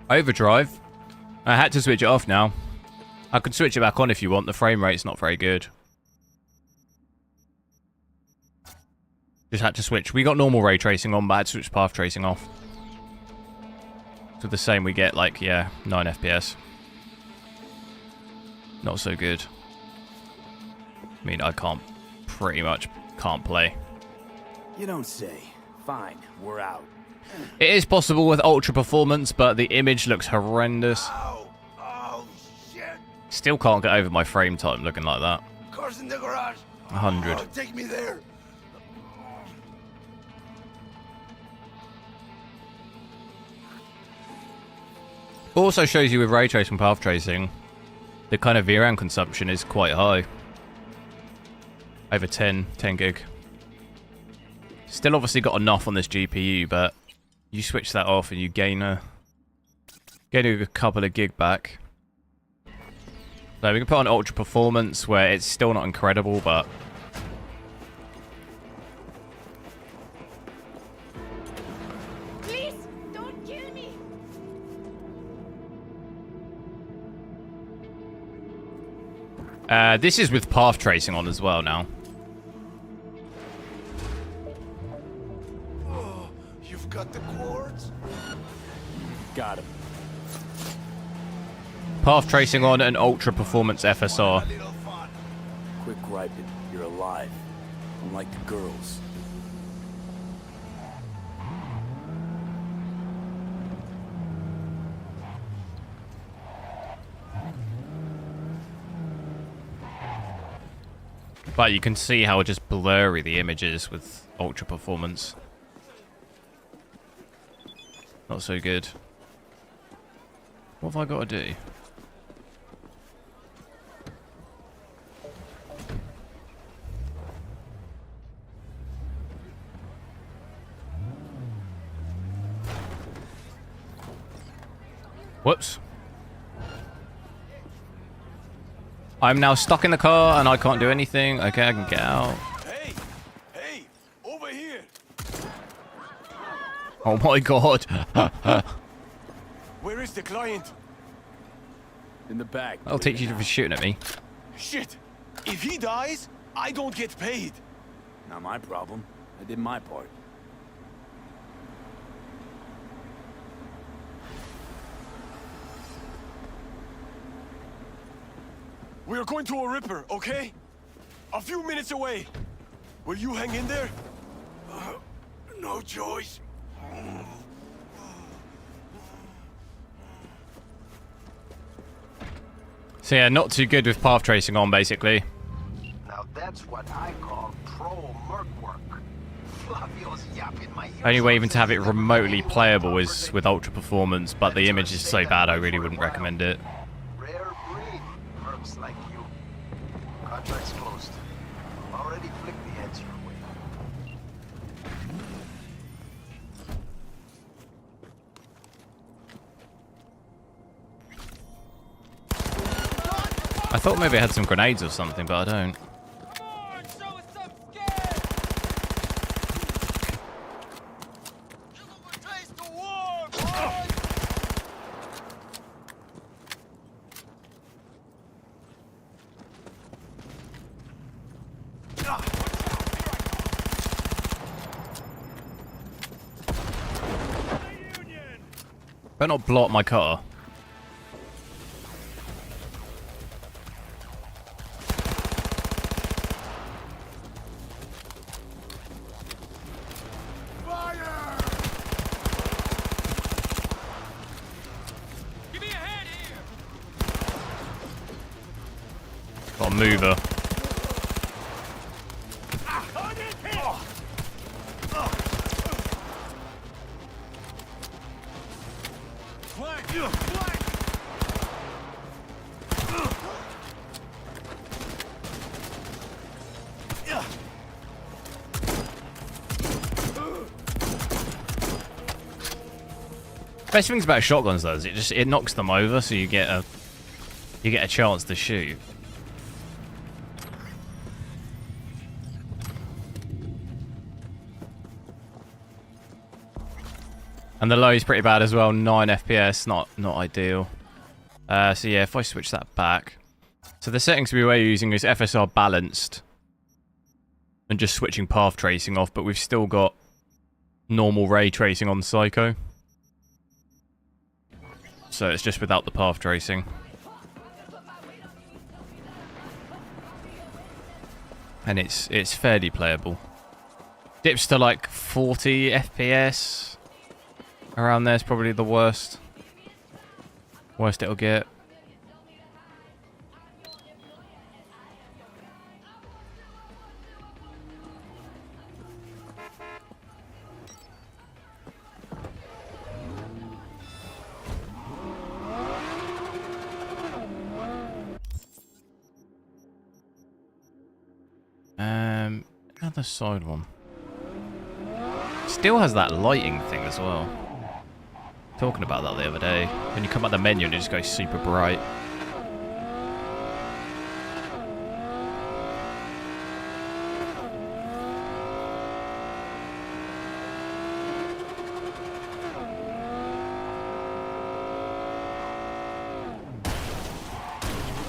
Overdrive. I had to switch it off now. I could switch it back on if you want. The frame rate's not very good. Just had to switch. We got normal ray tracing on, but I had to switch path tracing off. So the same, we get like, yeah, 9 FPS. Not so good. I mean, I pretty much can't play. You don't say. Fine, we're out. It is possible with ultra performance, but the image looks horrendous. Oh, shit. Still can't get over my frame time looking like that. Car's in the garage. 100. Oh, take me there. Also shows you with ray tracing, path tracing, the kind of VRAM consumption is quite high. Over 10 gig. Still obviously got enough on this GPU, but you switch that off and you gain a couple of gig back. So we can put on ultra performance where it's still not incredible, but Please, don't kill me. this is with path tracing on as well now. Oh, you've got the cords? Got him. Path tracing on and ultra performance FSR. Quit griping. You're alive. Unlike the girls. But you can see how just blurry the image is with ultra performance. Not so good. What have I got to do? Whoops. I'm now stuck in the car and I can't do anything. Okay, I can get out. Hey, over here. Oh my god. Where is the client? In the back. I'll teach you for shooting at me. Shit. If he dies, I don't get paid. Not my problem. I did my part. We're going to a Ripper, okay? A few minutes away. Will you hang in there? No choice. So yeah, not too good with path tracing on, basically. Now that's what I call pro-merc work. Flavio's yapping my ears. Only way even to have it remotely playable is with ultra performance, but the image is so bad I really wouldn't recommend it. Rare breed, mercs like you. Contract's closed. Already flicked the answer away. I thought maybe I had some grenades or something, but I don't. Better not blow up my car. Got a mover. Best things about shotguns though is it knocks them over, so you get a chance to shoot. And the low is pretty bad as well, 9 FPS, not ideal. So yeah, if I switch that back. So the settings we were using is FSR balanced. And just switching path tracing off, but we've still got normal ray tracing on Psycho. So it's just without the path tracing. And it's fairly playable. Dips to like 40 FPS. Around there is probably the worst. Worst it'll get. Another side one. Still has that lighting thing as well. Talking about that the other day. When you come out the menu and it just goes super bright.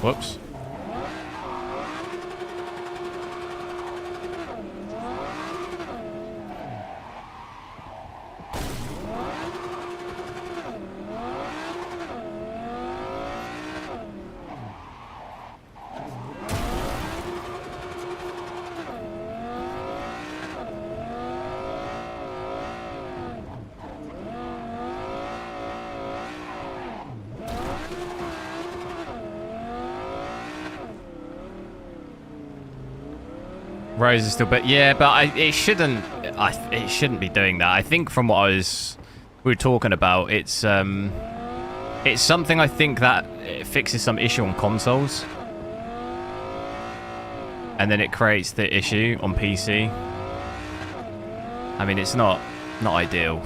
Whoops. Rose is still, but yeah, but it shouldn't be doing that. I think from what we were talking about, it's something I think that it fixes some issue on consoles, and then it creates the issue on PC. I mean, it's not ideal.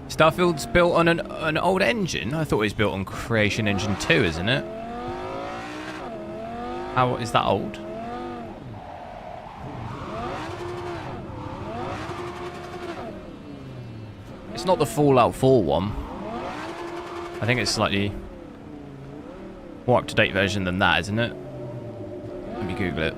Starfield's built on an old engine? I thought it was built on Creation Engine 2, isn't it? How is that old? It's not the Fallout 4 one. I think it's slightly more up-to-date version than that, isn't it? Let me Google it.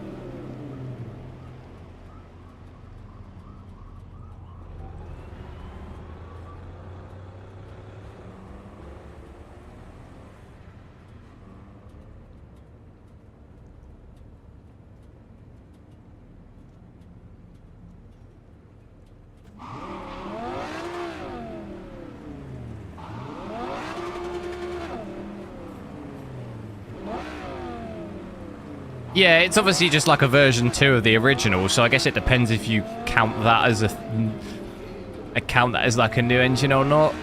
Yeah, it's obviously just like a version 2 of the original, so I guess it depends if you count that as like a new engine or not.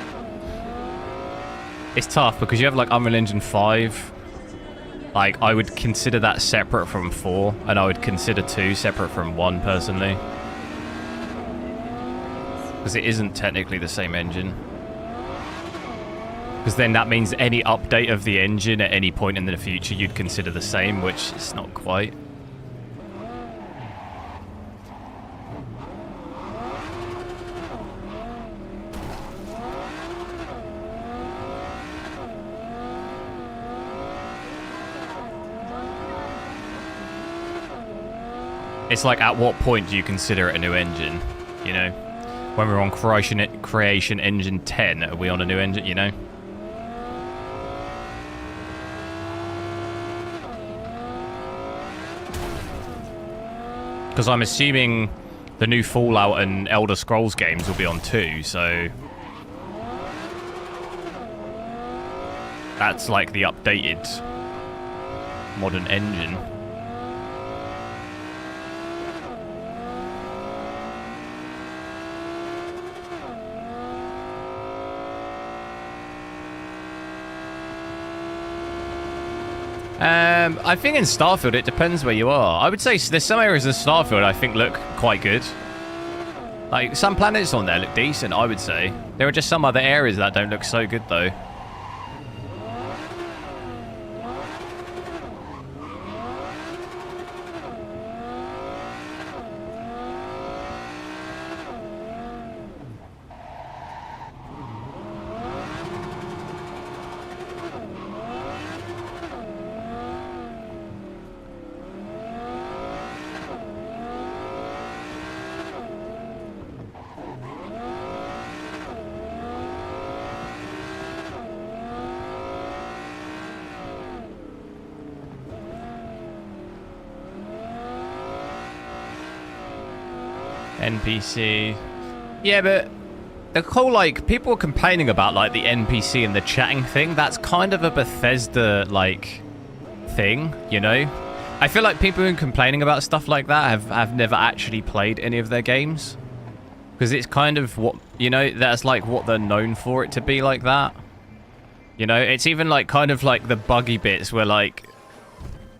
it's tough because you have like Unreal Engine 5. Like, I would consider that separate from 4, and I would consider 2 separate from 1 personally. Because it isn't technically the same engine. Because then that means any update of the engine at any point in the future you'd consider the same, which is not quite. It's like, at what point do you consider it a new engine, you know? When we're on Creation Engine 10, are we on a new engine, you know? Because I'm assuming the new Fallout and Elder Scrolls games will be on 2, so... That's like the updated modern engine. I think in Starfield it depends where you are. I would say there's some areas of Starfield I think look quite good. Like, some planets on there look decent, I would say. There are just some other areas that don't look so good though. NPC. Yeah, but the whole, like, people are complaining about, like, the NPC and the chatting thing. That's kind of a Bethesda, like, thing, you know? I feel like people who are complaining about stuff like that have never actually played any of their games. Because it's kind of what, you know, that's, like, what they're known for it to be like that. You know, it's even, like, kind of like the buggy bits where, like,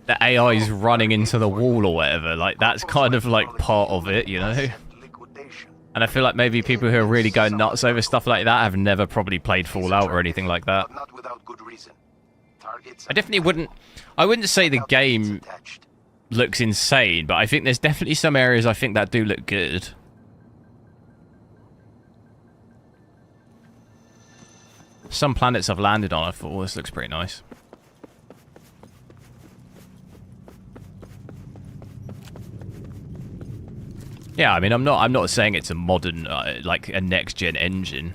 the AI is running into the wall or whatever. Like, that's kind of, like, part of it, you know? And I feel like maybe people who are really going nuts over stuff like that have never probably played Fallout or anything like that. I definitely wouldn't... I wouldn't say the game looks insane, but I think there's definitely some areas I think that do look good. Some planets I've landed on, I thought, oh, this looks pretty nice. Yeah, I mean, I'm not saying it's a modern, like a next-gen engine.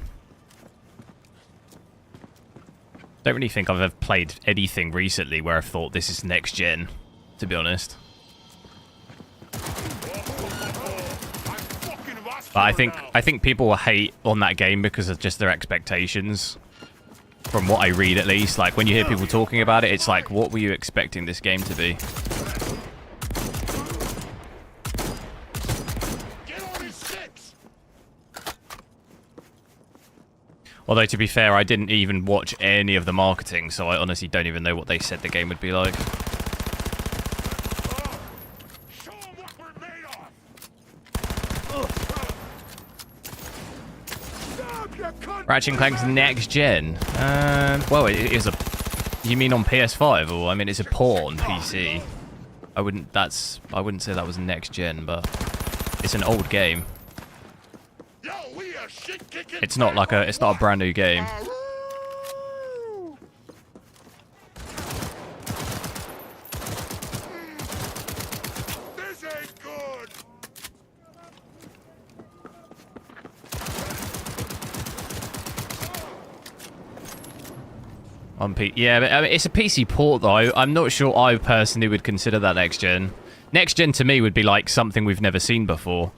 Don't really think I've ever played anything recently where I've thought this is next-gen, to be honest. But I think people will hate on that game because of just their expectations. From what I read, at least, like when you hear people talking about it, it's like, what were you expecting this game to be? Although, to be fair, I didn't even watch any of the marketing, so I honestly don't even know what they said the game would be like. Ratchet & Clank's next gen? Well, it is a... You mean on PS5? Or, I mean, it's a port on PC. I wouldn't say that was next gen, but... It's an old game. It's not like it's not a brand new game. Yeah, but I mean, it's a PC port though. I'm not sure I personally would consider that next gen. Next gen to me would be like something we've never seen before.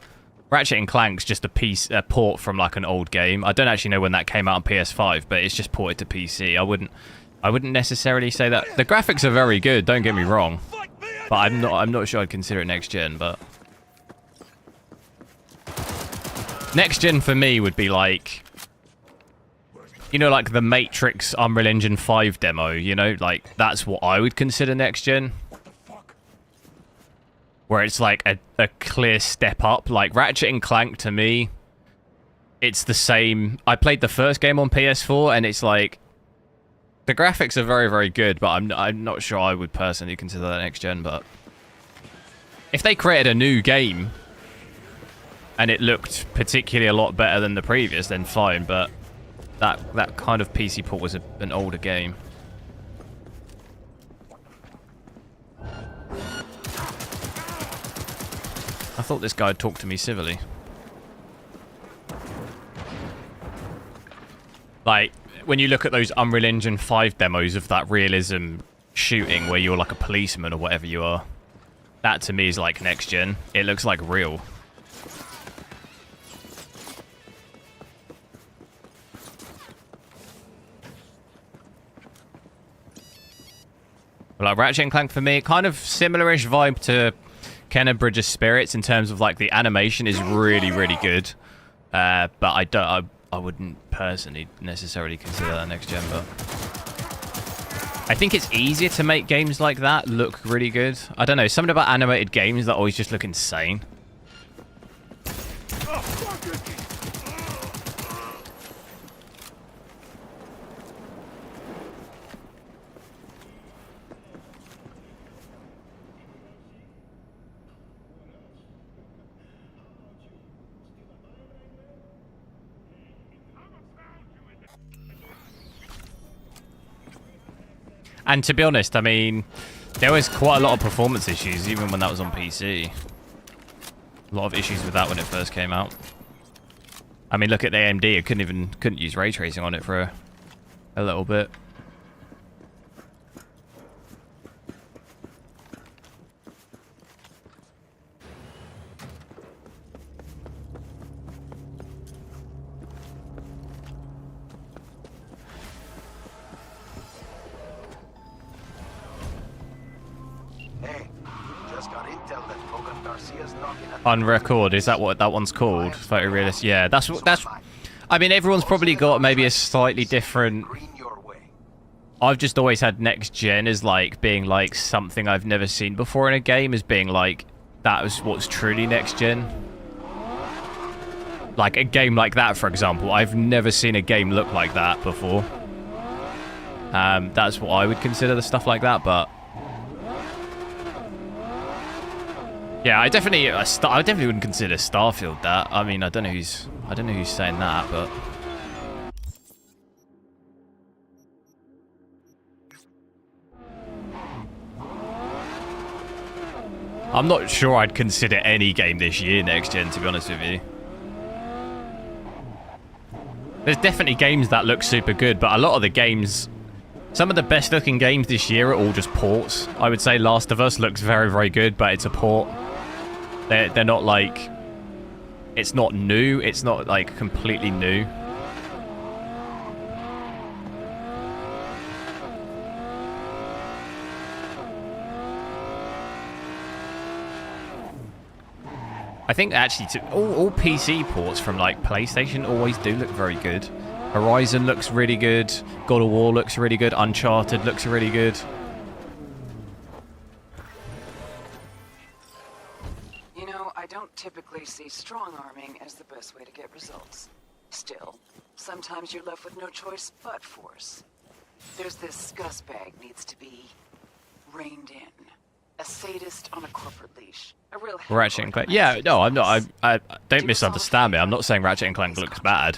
Ratchet & Clank's just a port from like an old game. I don't actually know when that came out on PS5, but it's just ported to PC. I wouldn't necessarily say that. The graphics are very good, don't get me wrong. But I'm not sure I'd consider it next gen, but next gen for me would be like you know, like the Matrix Unreal Engine 5 demo, you know, like that's what I would consider next gen. Where it's like a clear step up. Like Ratchet and Clank to me, it's the same. I played the first game on PS4 and it's like the graphics are very, very good, but I'm not sure I would personally consider that next gen. But if they created a new game and it looked particularly a lot better than the previous, then fine. But that kind of PC port was an older game. I thought this guy had talked to me civilly. Like, when you look at those Unreal Engine 5 demos of that realism shooting where you're like a policeman or whatever you are, that to me is like next gen. It looks like real. But like Ratchet and Clank for me, kind of similar-ish vibe to Kenna Bridges Spirits in terms of like the animation is really, really good. But I wouldn't personally necessarily consider that next gen, but I think it's easier to make games like that look really good. I don't know, something about animated games that always just look insane. And to be honest, I mean, there was quite a lot of performance issues even when that was on PC. A lot of issues with that when it first came out. I mean, look at the AMD. It couldn't use ray tracing on it for a little bit. On record, is that what that one's called? Photorealism. Yeah, that's. I mean, everyone's probably got maybe a slightly different. I've just always had next gen as like being like something I've never seen before in a game, as being like that was what's truly next gen. Like a game like that, for example, I've never seen a game look like that before. That's what I would consider the stuff like that, but. Yeah, I definitely wouldn't consider Starfield that. I mean, I don't know who's saying that, but I'm not sure I'd consider any game this year next gen, to be honest with you. There's definitely games that look super good, but a lot of the games, some of the best looking games this year are all just ports. I would say Last of Us looks very, very good, but it's a port. They're not like, it's not new, it's not like completely new. I think actually all PC ports from like PlayStation always do look very good. Horizon looks really good, God of War looks really good, Uncharted looks really good. I don't typically see strong-arming as the best way to get results. Still, sometimes you're left with no choice but force. There's this scuzzbag needs to be reined in. A sadist on a corporate leash. A real Ratchet and Clank. Yeah, no, I'm not. I don't misunderstand me. I'm not saying Ratchet and Clank looks bad.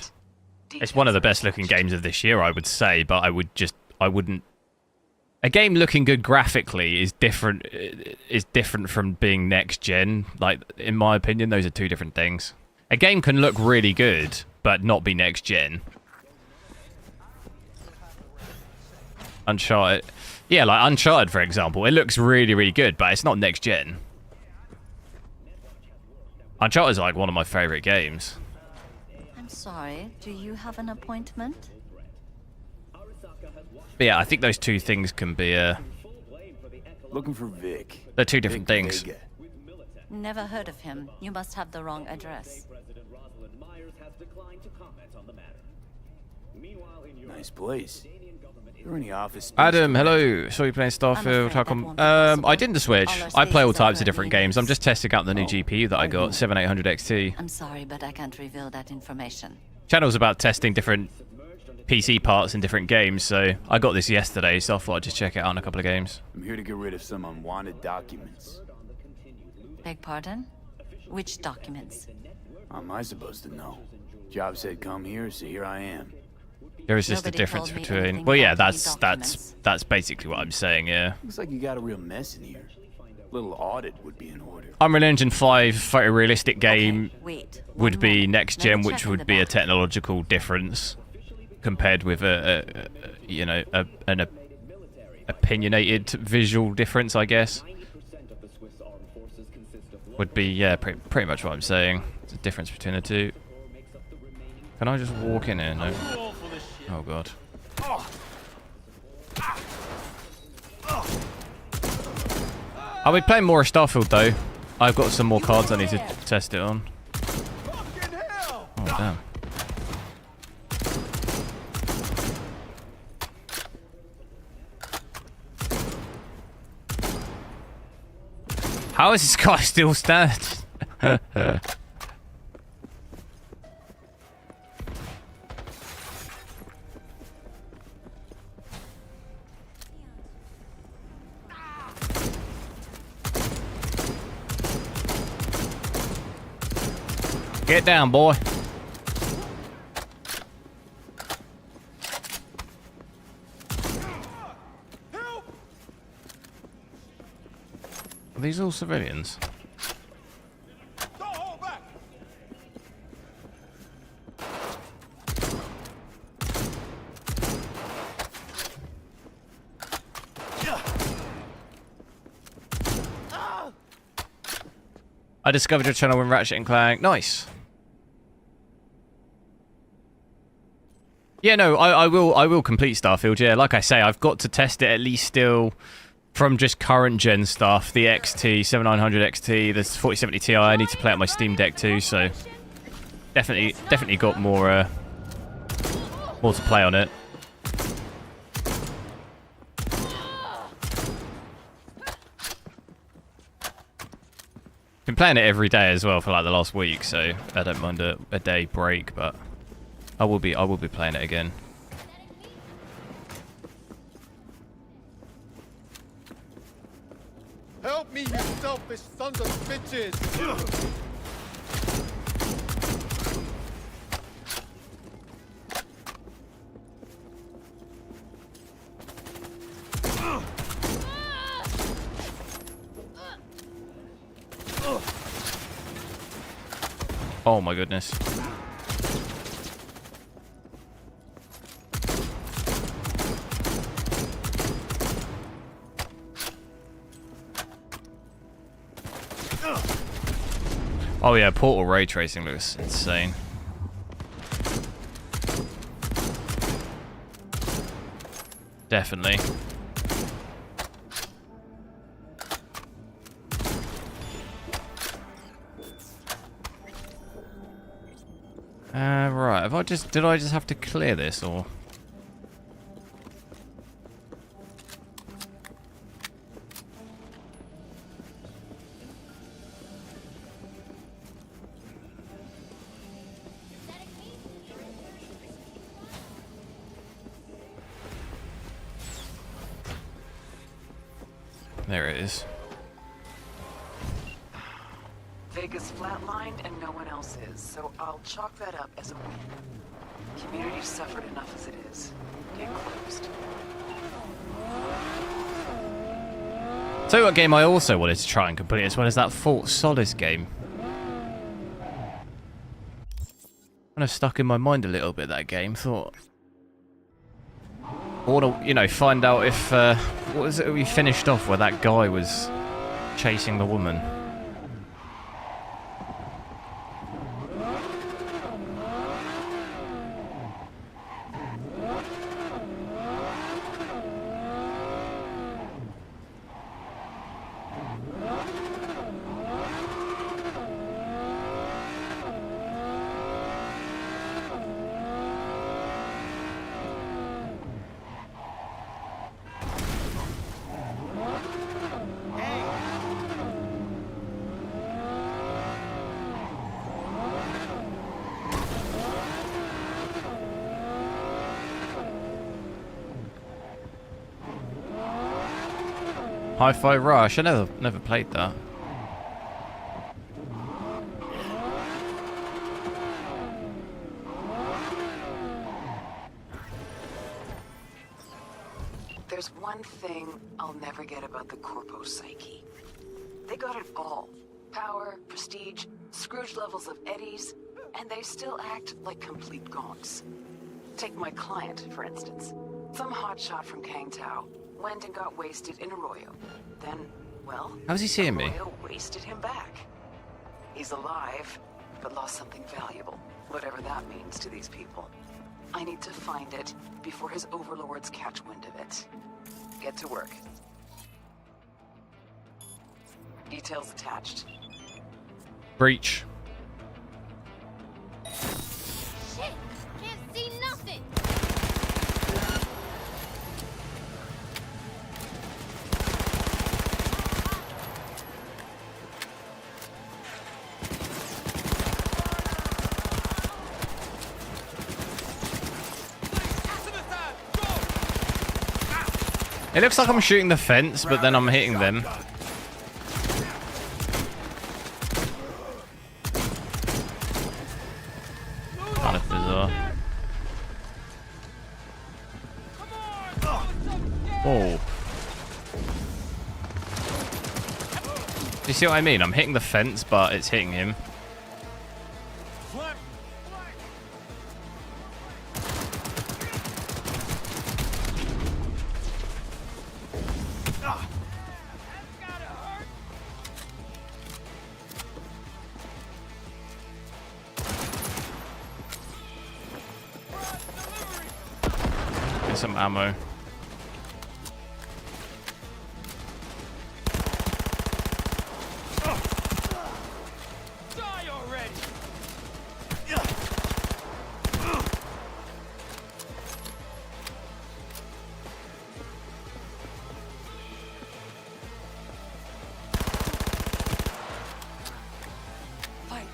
It's one of the best looking games of this year, I would say, but I wouldn't. A game looking good graphically is different from being next gen. Like, in my opinion, those are two different things. A game can look really good, but not be next gen. Uncharted. Yeah, like Uncharted, for example. It looks really, really good, but it's not next gen. Uncharted is like one of my favorite games. I'm sorry, do you have an appointment? But yeah, I think those two things can be Looking for Vic. They're two different things. Never heard of him. You must have the wrong address. Nice place. Are there any office space? Adam, hello. Saw you playing Starfield. How come? I didn't switch. I play all types of different games. I'm just testing out the new GPU that I got, 7800 XT. I'm sorry, but I can't reveal that information. Channel's about testing different PC parts in different games, so I got this yesterday, so I thought I'd just check it out in a couple of games. I'm here to get rid of some unwanted documents. Beg pardon? Which documents? How am I supposed to know? Job said come here, so here I am. There is just a difference between... Well, yeah, that's basically what I'm saying, yeah. Looks like you got a real mess in here. A little audit would be in order. Unreal Engine 5 photorealistic game would be next gen, which would be a technological difference compared with an opinionated visual difference, I guess. Would be, yeah, pretty much what I'm saying. It's a difference between the two. Can I just walk in here? No. Oh god. I'll be playing more Starfield though. I've got some more cards I need to test it on. Oh damn. How is this guy still standing? Get down, boy. Are these all civilians? I discovered your channel when Ratchet and Clank. Nice. Yeah, no, I will complete Starfield. Yeah, like I say, I've got to test it at least still from just current gen stuff. The XT 7900 XT, the 4070 Ti. I need to play it on my Steam Deck too. So definitely got more to play on it. Been playing it every day as well for like the last week, so I don't mind a day break, but I will be playing it again. Help me, you selfish sons of bitches! Oh my goodness. Oh yeah, Portal Ray Tracing looks insane. Definitely. Right, did I just have to clear this, or? There it is. Vega's flatlined and no one else is, so I'll chalk that up as a win. Community's suffered enough as it is. Get closed. So what game I also wanted to try and complete as well as that Fort Solace game. Kind of stuck in my mind a little bit, that game. Thought I want to, you know, find out if what was it we finished off where that guy was chasing the woman. Hi-Fi Rush. I never played that. There's one thing I'll never get about the Corpo psyche. They got it all. Power, prestige, Scrooge levels of eddies, and they still act like complete gonks. Take my client, for instance. Some hotshot from Kangtao went and got wasted in Arroyo. Then, well, how's he seeing me? Arroyo wasted him back. He's alive, but lost something valuable, whatever that means to these people. I need to find it before his overlords catch wind of it. Get to work. Details attached. Breach. Shit! Can't see nothing! It looks like I'm shooting the fence, but then I'm hitting them. Kind of bizarre. Oh. Do you see what I mean? I'm hitting the fence, but it's hitting him. Get some ammo. Die already! Fight.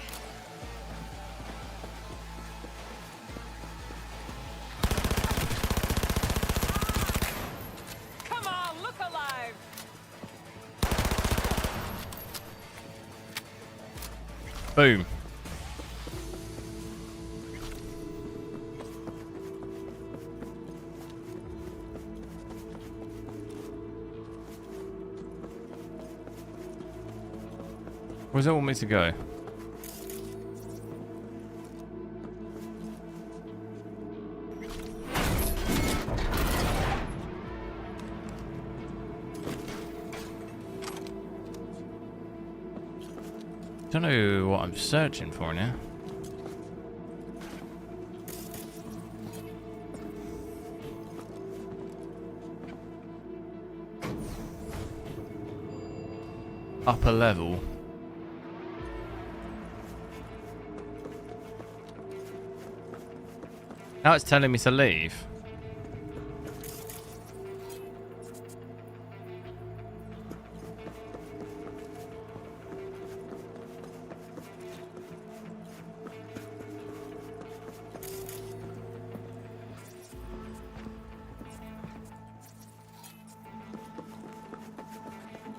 Come on, look alive! Boom. Where's it want me to go? Don't know what I'm searching for now. Upper level. Now it's telling me to leave.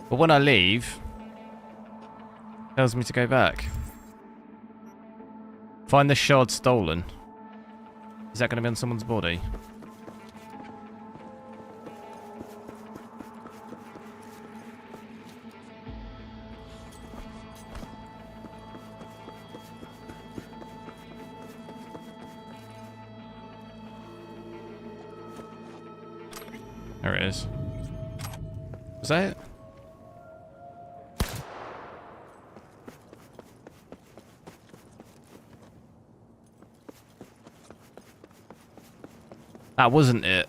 But when I leave, it tells me to go back. Find the shard stolen. Is that going to be on someone's body? There it is. Was that it? That wasn't it.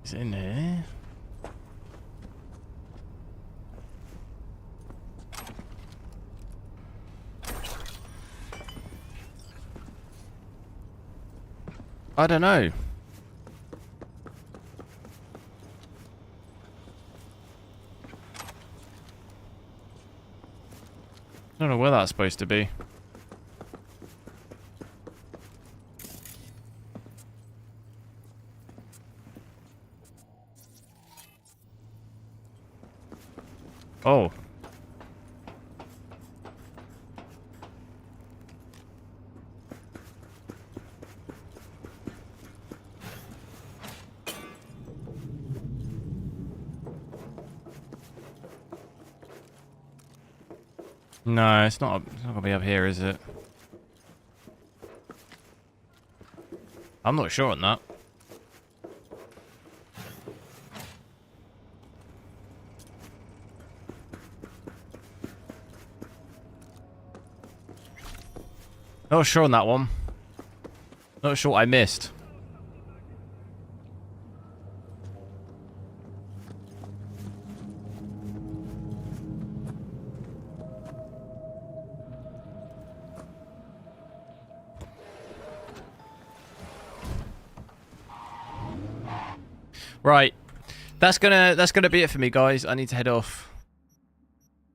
Is it in here? I don't know. don't know where that's supposed to be. Oh. No, it's not gonna be up here, is it? I'm not sure on that. Not sure on that one. Not sure what I missed. Right, that's gonna be it for me, guys. I need to head off.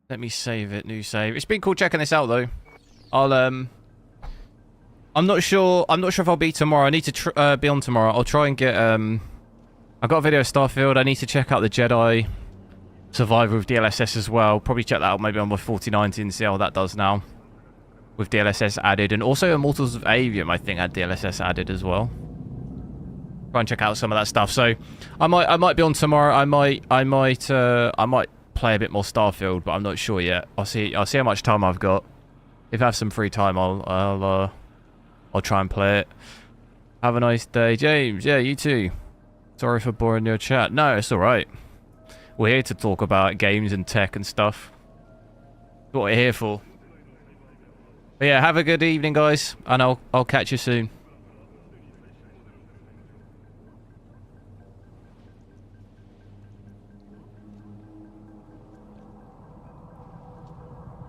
Let me save it. New save. It's been cool checking this out, though. I'm not sure if I'll be tomorrow. I need to be on tomorrow. I'll try and get I got a video of Starfield. I need to check out the Jedi Survivor with DLSS as well. Probably check that out maybe on my 4090 and see how that does now with DLSS added, and also Immortals of Avium I think had DLSS added as well. Try and check out some of that stuff. So I might be on tomorrow. I might play a bit more Starfield, but I'm not sure yet. I'll see how much time I've got. If I have some free time, I'll try and play it. Have a nice day, James. Yeah, you too. Sorry for boring your chat. No, it's all right. We're here to talk about games and tech and stuff. That's what we're here for. But yeah, have a good evening, guys, and I'll catch you soon.